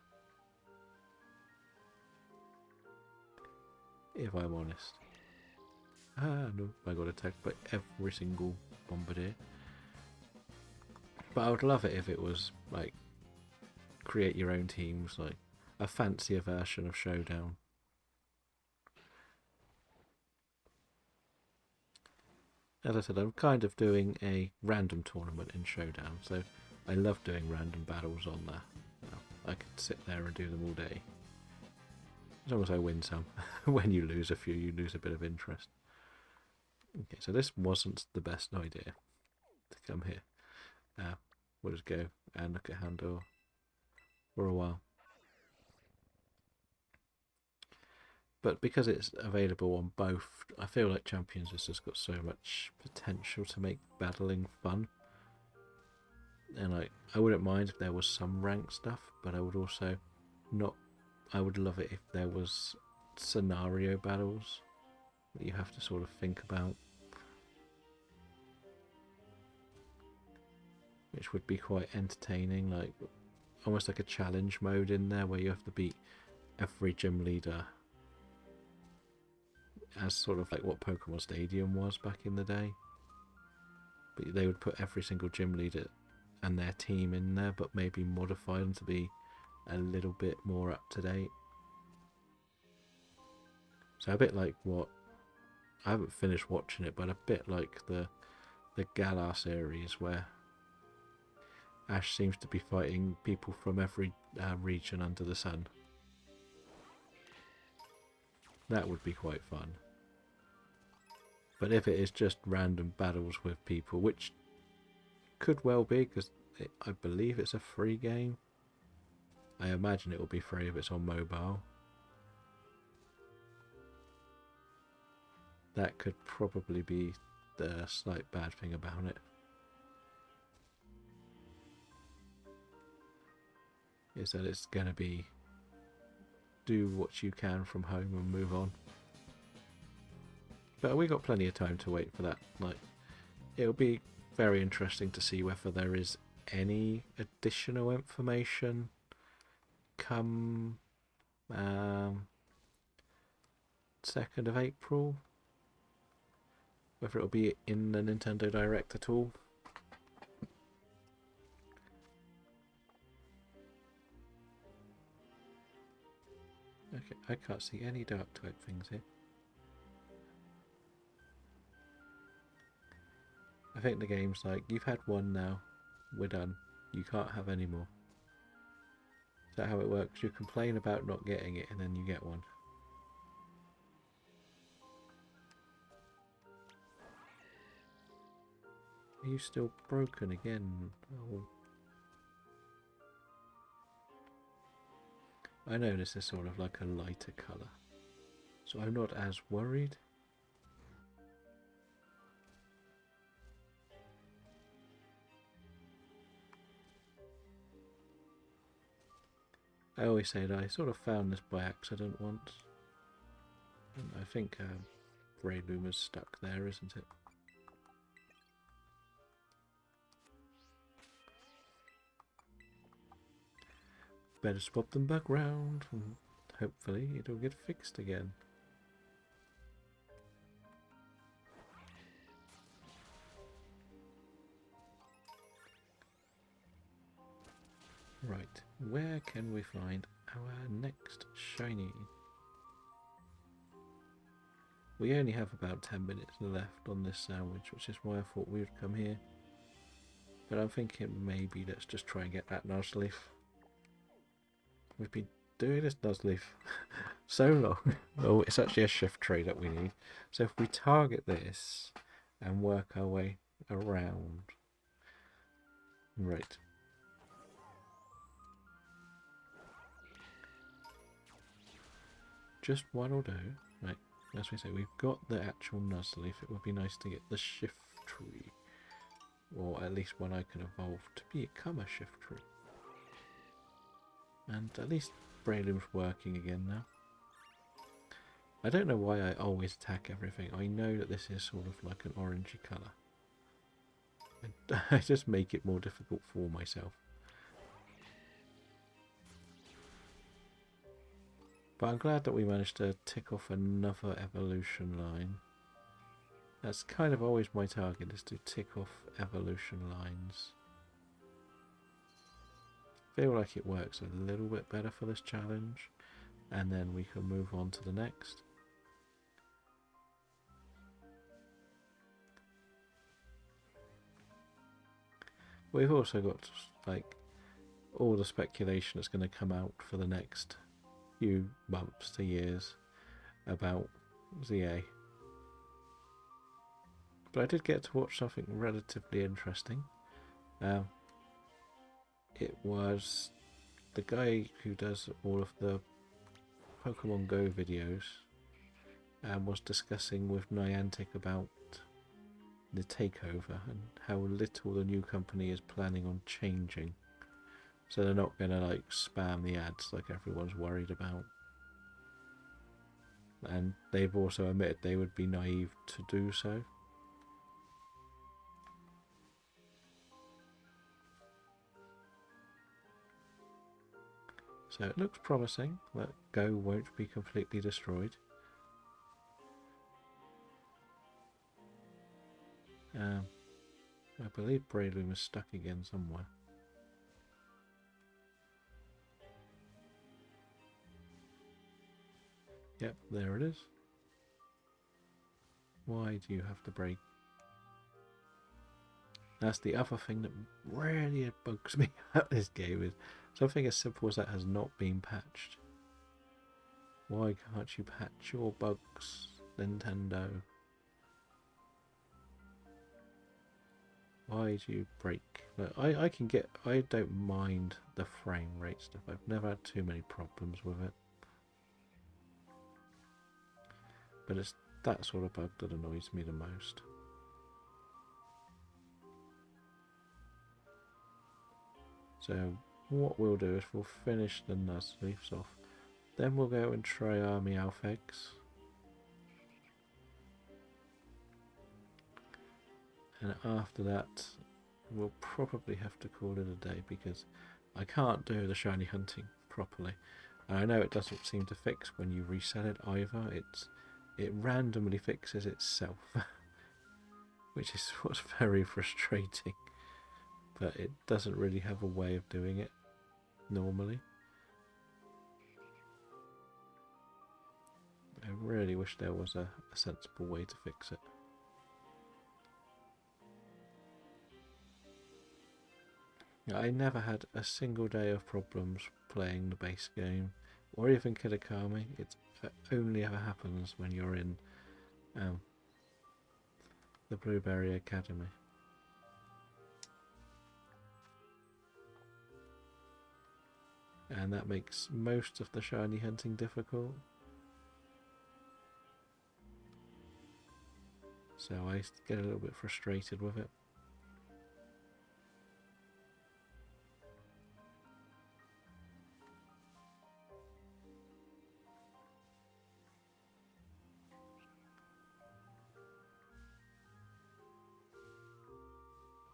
if I'm honest. Ah, no, I got attacked by every single Bombardier. But I would love it if it was like create your own teams, like a fancier version of Showdown. As I said, I'm kind of doing a random tournament in Showdown, so I love doing random battles on there. I could sit there and do them all day. As long as I win some. When you lose a few, you lose a bit of interest. Okay, so this wasn't the best idea to come here. We'll just go and look at Handor for a while. But because it's available on both, I feel like Champions has just got so much potential to make battling fun. And I wouldn't mind if there was some rank stuff, but I would also not. I would love it if there was scenario battles that you have to sort of think about, which would be quite entertaining, like almost like a challenge mode in there where you have to beat every gym leader, as sort of like what Pokemon Stadium was back in the day. But they would put every single gym leader and their team in there, but maybe modify them to be a little bit more up to date. So a bit like what, I haven't finished watching it, but a bit like the Galar series where Ash seems to be fighting people from every region under the sun. That would be quite fun. But if it is just random battles with people, which could well be, because I believe it's a free game. I imagine it will be free if it's on mobile. That could probably be the slight bad thing about it. Is that it's going to be do what you can from home and move on. But we got plenty of time to wait for that. Like, it'll be very interesting to see whether there is any additional information come 2nd of April. Whether it'll be in the Nintendo Direct at all. Okay, I can't see any dark type things here. I think the game's like, you've had one now, we're done. You can't have any more. Is that how it works? You complain about not getting it and then you get one. Are you still broken again? Oh. I know this is sort of like a lighter colour, so I'm not as worried. I always say that I sort of found this by accident once. And I think Breloom is stuck there, isn't it? Better swap them back round and hopefully it'll get fixed again. Right, where can we find our next shiny? We only have about 10 minutes left on this sandwich, which is why I thought we would come here. But I'm thinking maybe let's just try and get that Nuzleaf. We've been doing this Nuzleaf so long. Oh, it's actually a shift tree that we need. So if we target this and work our way around. Right. Just one will do. Right, as we say, we've got the actual Nuzleaf. It would be nice to get the shift tree. Or at least one I can evolve to become a shift tree. And at least Breloom's working again now. I don't know why I always attack everything. I know that this is sort of like an orangey colour. I just make it more difficult for myself. But I'm glad that we managed to tick off another evolution line. That's kind of always my target, is to tick off evolution lines. Feel like it works a little bit better for this challenge, and then we can move on to the next. We've also got like all the speculation that's going to come out for the next few months to years about ZA. But I did get to watch something relatively interesting. It was the guy who does all of the Pokemon Go videos and was discussing with Niantic about the takeover and how little the new company is planning on changing. So they're not going to like spam the ads like everyone's worried about. And they've also admitted they would be naive to do so. So it looks promising that Go won't be completely destroyed. I believe Breloom is stuck again somewhere. Yep, there it is. Why do you have to break? That's the other thing that really bugs me about this game, is something as simple as that has not been patched. Why can't you patch your bugs, Nintendo? Why do you break? Look, I don't mind the frame rate stuff. I've never had too many problems with it. But it's that sort of bug that annoys me the most. So what we'll do is we'll finish the Nuzleafs off. Then we'll go and try our Meowth eggs. And after that, we'll probably have to call it a day because I can't do the shiny hunting properly. And I know it doesn't seem to fix when you reset it either. It randomly fixes itself, which is what's very frustrating. But it doesn't really have a way of doing it normally. I really wish there was a sensible way to fix it. I never had a single day of problems playing the base game or even Kitakami. It only ever happens when you're in the Blueberry Academy. And that makes most of the shiny hunting difficult. So I get a little bit frustrated with it.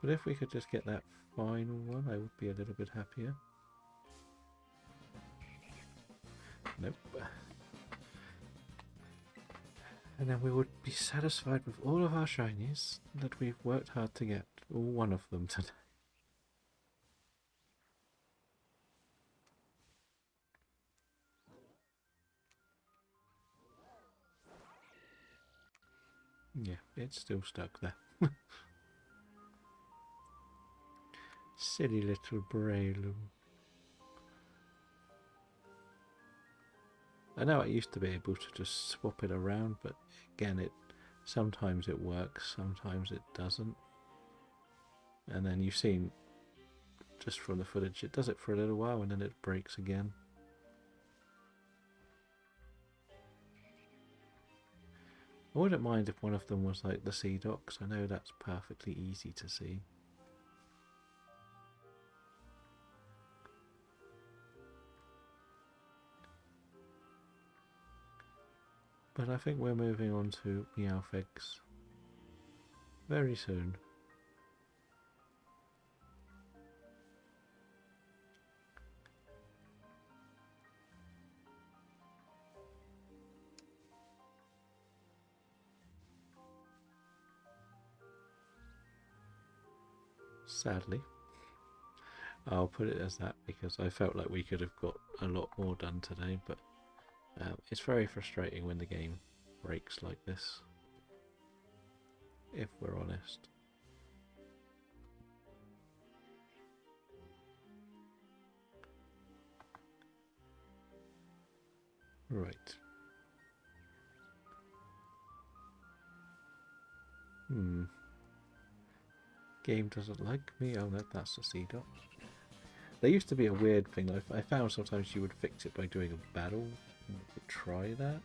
But if we could just get that final one, I would be a little bit happier. Nope. And then we would be satisfied with all of our shinies that we've worked hard to get, or one of them today. Yeah, it's still stuck there. Silly little Breloom. I know I used to be able to just swap it around, but again, sometimes it works, sometimes it doesn't. And then you've seen, just from the footage, it does it for a little while and then it breaks again. I wouldn't mind if one of them was like the sea docks. I know that's perfectly easy to see. But I think we're moving on to Meowth eggs very soon. Sadly. I'll put it as that because I felt like we could have got a lot more done today, but it's very frustrating when the game breaks like this, if we're honest. Right. Game doesn't like me. Oh no, that's a C dot. There used to be a weird thing. I found sometimes you would fix it by doing a battle. Try that.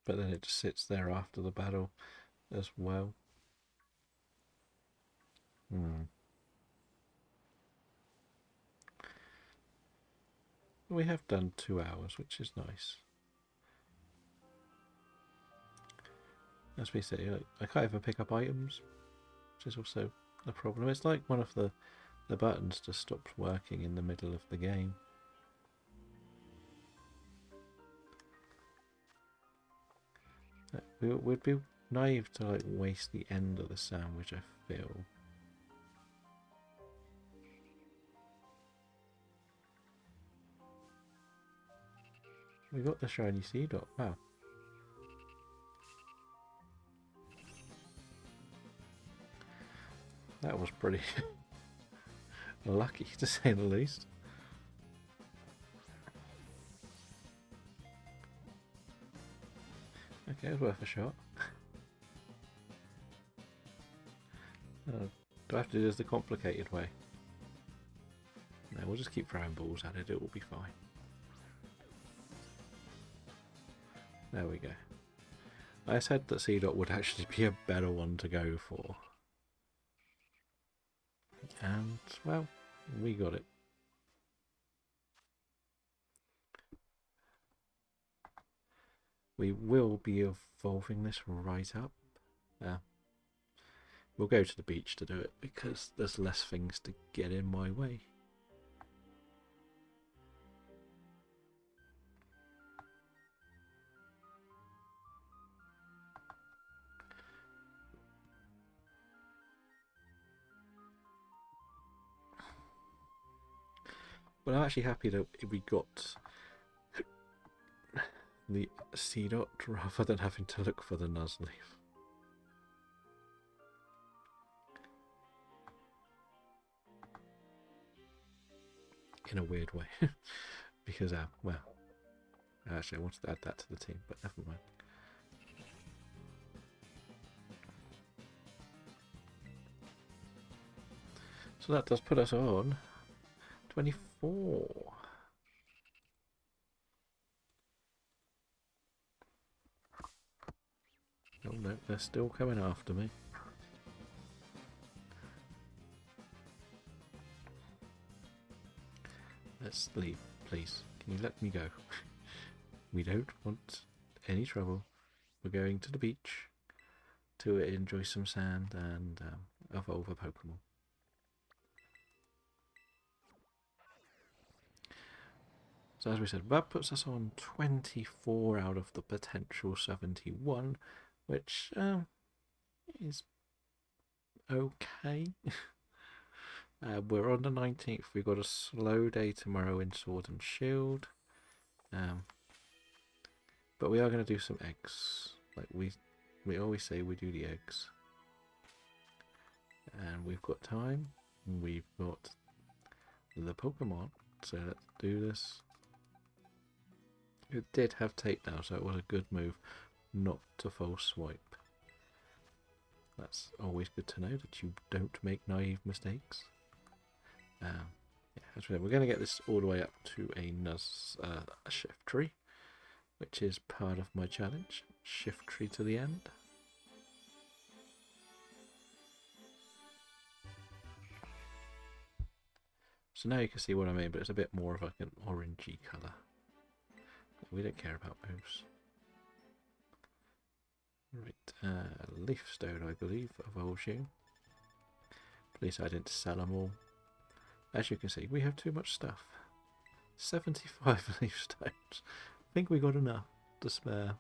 But then it just sits there after the battle as well. We have done 2 hours, which is nice. As we say, I can't even pick up items, which is also a problem. It's like one of the buttons just stopped working in the middle of the game. We'd be naive to like waste the end of the sandwich, I feel. We got the shiny sea dot. Wow. That was pretty lucky, to say the least. Okay, it was worth a shot. Do I have to do this the complicated way? No, we'll just keep throwing balls at it, it will be fine. There we go. I said that C dot would actually be a better one to go for. And, well, we got it. We will be evolving this right up. We'll go to the beach to do it because there's less things to get in my way. But I'm actually happy that we got the C dot rather than having to look for the Nuzleaf. In a weird way. Because, well, actually I wanted to add that to the team, but never mind. So that does put us on 24. Oh no, they're still coming after me. Let's leave, please. Can you let me go? We don't want any trouble. We're going to the beach to enjoy some sand and evolve a Pokemon. So as we said, that puts us on 24 out of the potential 71, which is okay. We're on the 19th. We've got a slow day tomorrow in Sword and Shield. But we are going to do some eggs. Like we always say, we do the eggs. And we've got time. We've got the Pokemon. So let's do this. It did have takedown, so it was a good move not to false swipe. That's always good to know, that you don't make naive mistakes. Yeah, as we're going to get this all the way up to a shift tree, which is part of my challenge. Shift tree to the end. So now you can see what I mean, but it's a bit more of like an orangey colour. We don't care about those. Right, Leaf Stone, I believe, evolves you. Please, I didn't sell them all. As you can see, we have too much stuff. 75 Leaf Stones. think we got enough to spare.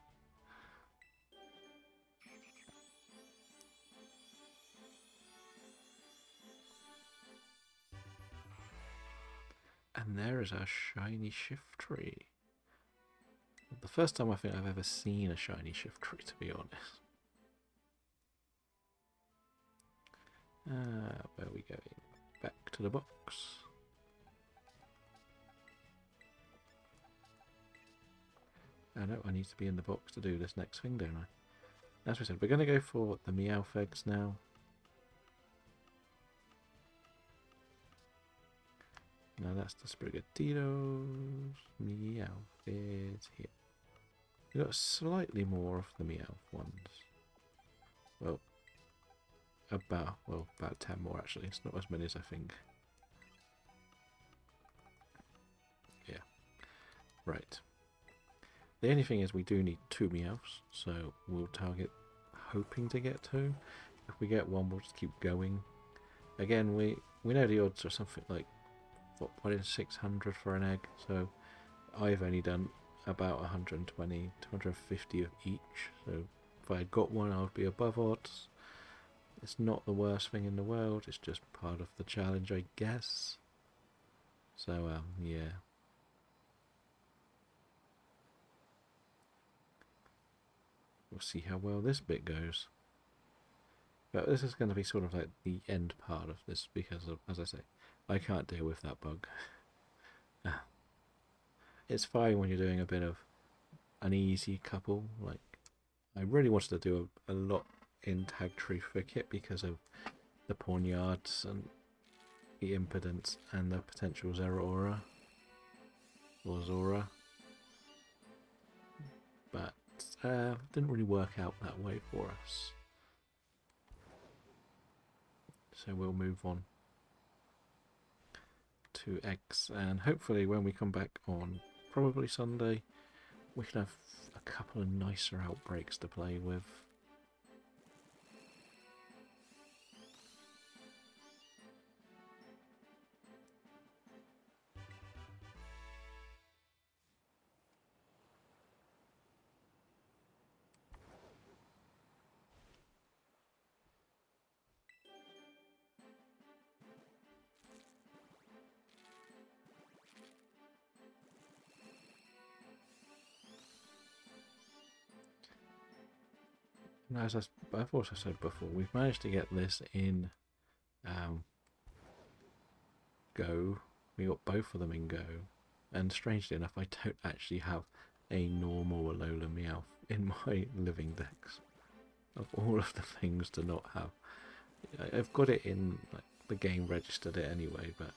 And there is our shiny shift tree. The first time I think I've ever seen a shiny shift tree, to be honest. Where are we going? Back to the box. I know I need to be in the box to do this next thing, don't I? As we said, we're going to go for the Meowth eggs now. Now that's the Sprigatito's. Meowth is here. We've got slightly more of the Meowth ones. Well, about 10 more actually. It's not as many as I think. Yeah. Right. The only thing is we do need 2 Meowths, so we'll target hoping to get 2. If we get 1, we'll just keep going. Again, we know the odds are something like, what, 1 in 600 for an egg, so I've only done about 120, 250 of each, so if I had got 1 I would be above odds. It's not the worst thing in the world, it's just part of the challenge, I guess. So, yeah. We'll see how well this bit goes. But this is going to be sort of like the end part of this because, of, as I say, I can't deal with that bug. It's fine when you're doing a bit of an easy couple. Like, I really wanted to do a lot in Tag Tree Thicket because of the Pawniards and the impedance and the potential Zeraora or Zora. But didn't really work out that way for us. So we'll move on to eggs, and hopefully when we come back on probably Sunday we can have a couple of nicer outbreaks to play with. And as I've also said before, we've managed to get this in Go. We got both of them in Go, and strangely enough I don't actually have a normal Alola Meowth in my living decks. Of all of the things to not have, I've got it in, like, the game registered it anyway, but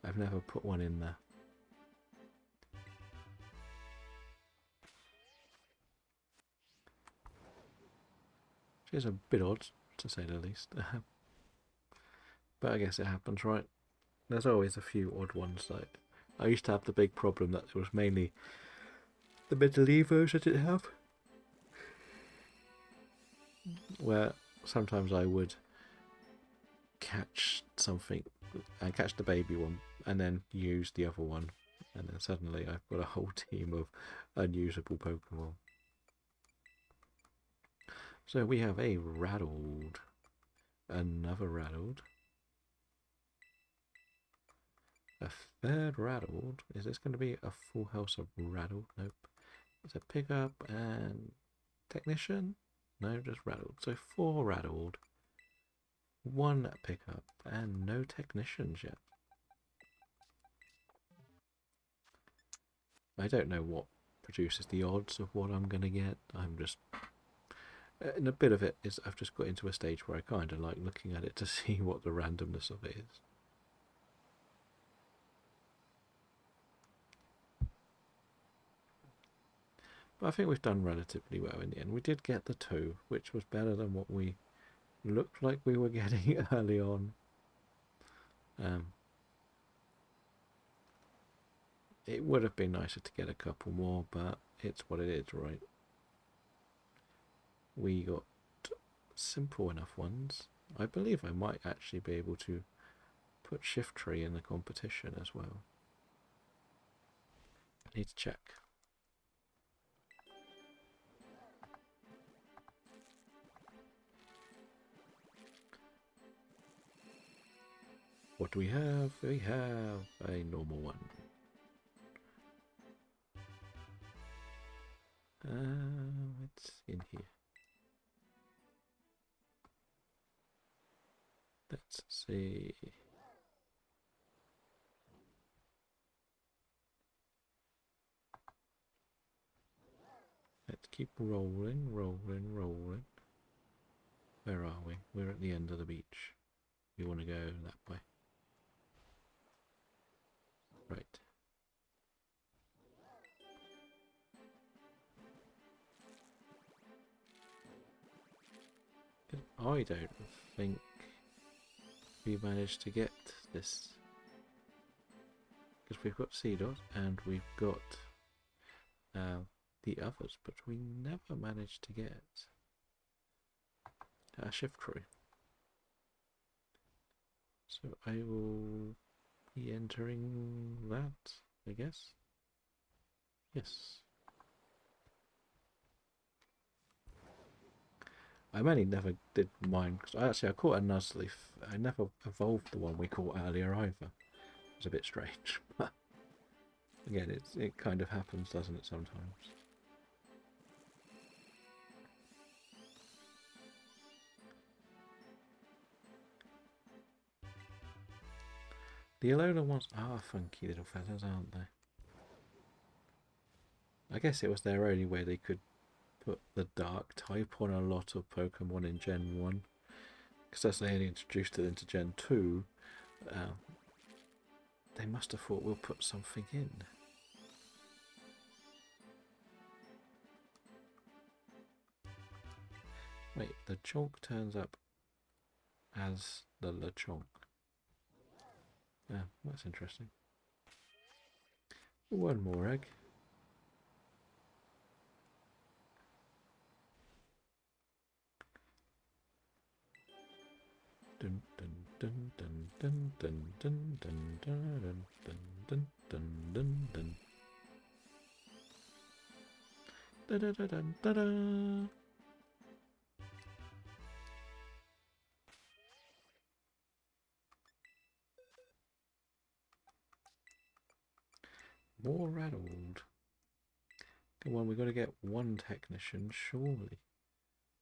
I've never put one in there. Which is a bit odd, to say the least. But I guess it happens, right? There's always a few odd ones. Like, I used to have the big problem that it was mainly the Middle Evos I didn't have, where sometimes I would catch something, catch the baby one, and then use the other one, and then suddenly I've got a whole team of unusable Pokemon. So we have a Rattled, another Rattled, a third Rattled. Is this going to be a full house of Rattled? Nope. It's a Pickup and Technician? No, just Rattled. So 4 Rattled, 1 Pickup, and no Technicians yet. I don't know what produces the odds of what I'm going to get. I'm just... And a bit of it is I've just got into a stage where I kind of like looking at it to see what the randomness of it is. But I think we've done relatively well in the end. We did get the 2, which was better than what we looked like we were getting early on. It would have been nicer to get a couple more, but it's what it is, right? We got simple enough ones. I believe I might actually be able to put Shift Tree in the competition as well. I need to check. What do we have? We have a normal one. It's in here. Let's see. Let's keep rolling, rolling, rolling. Where are we? We're at the end of the beach. We want to go that way. Right. I don't think we managed to get this. Because we've got CDOT and we've got the others, but we never managed to get a shift crew. So I will be entering that, I guess. Yes. I mainly never did mine because I caught a Nuzleaf. I never evolved the one we caught earlier either. It was a bit strange, but again, it kind of happens, doesn't it, sometimes? The Alola ones are funky little feathers, aren't they? I guess it was their only way they could put the dark type on a lot of Pokemon in Gen 1. Because as they only introduced it into Gen 2, they must have thought we'll put something in. Wait, the Chonk turns up as the Lechonk. Yeah, that's interesting. One more egg. Dun dun dun dun dun dun dun dun dun dun dun dun dun dun. Da da da da da da. More rattled. Come on, we've got to get one technician, surely.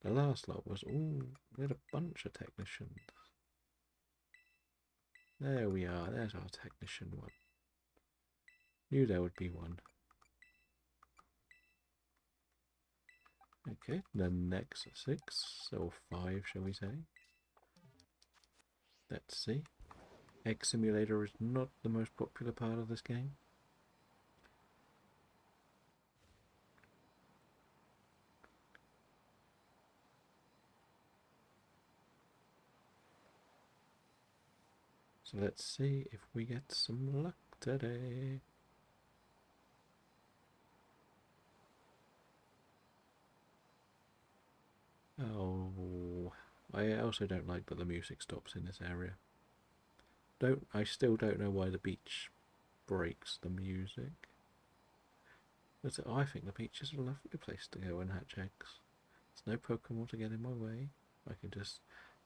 The last lot was, ooh, we had a bunch of technicians. There we are, there's our technician one. Knew there would be one. Okay, the next 6, or 5, shall we say. Let's see. Egg Simulator is not the most popular part of this game. So let's see if we get some luck today. Oh, I also don't like that the music stops in this area. I still don't know why the beach breaks the music. But I think the beach is a lovely place to go and hatch eggs. There's no Pokemon to get in my way. I can just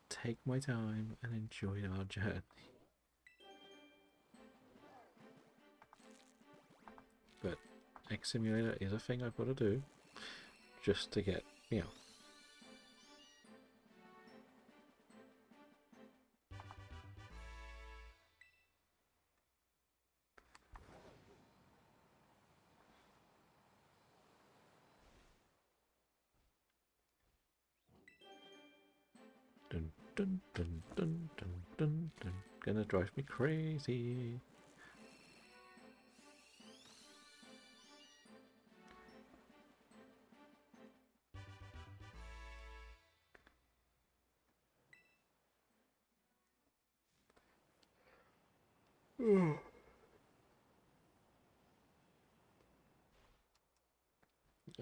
take my time and enjoy our journey. But Egg Simulator is a thing I've got to do just to get, you know. Dun dun dun dun dun dun dun. Gonna drive me crazy.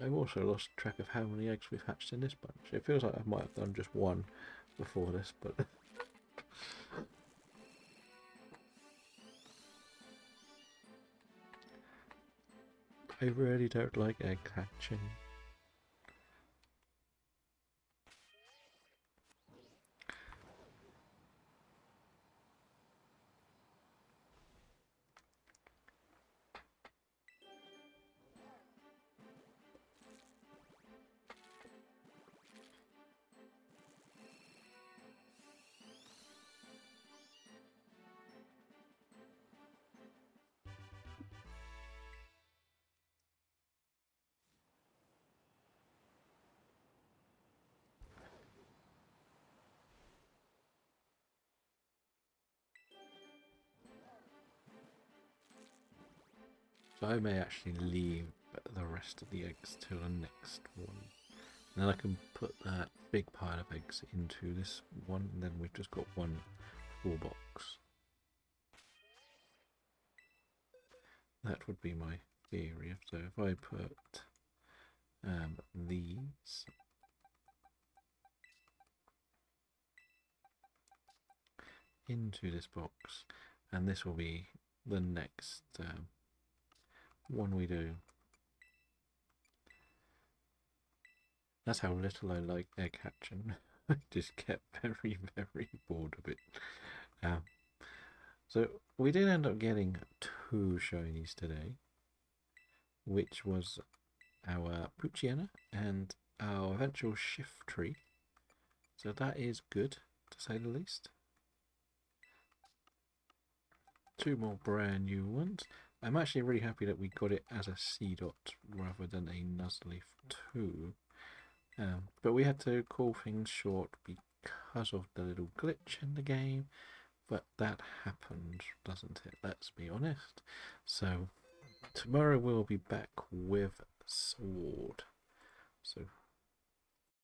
I've also lost track of how many eggs we've hatched in this bunch. It feels like I might have done just one before this, but I really don't like egg hatching. So I may actually leave the rest of the eggs till the next one. Then I can put that big pile of eggs into this one, and then we've just got one full box. That would be my theory. So if I put these into this box, and this will be the next one we do. That's how little I like egg hatching. I just get very, very bored of it. So we did end up getting 2 shinies today, which was our Poochyena and our eventual Shift Tree. So that is good, to say the least. 2 more brand new ones. I'm actually really happy that we got it as a C dot rather than a Nuzleaf 2. But we had to call things short because of the little glitch in the game. But that happened, doesn't it? Let's be honest. So tomorrow we'll be back with Sword. So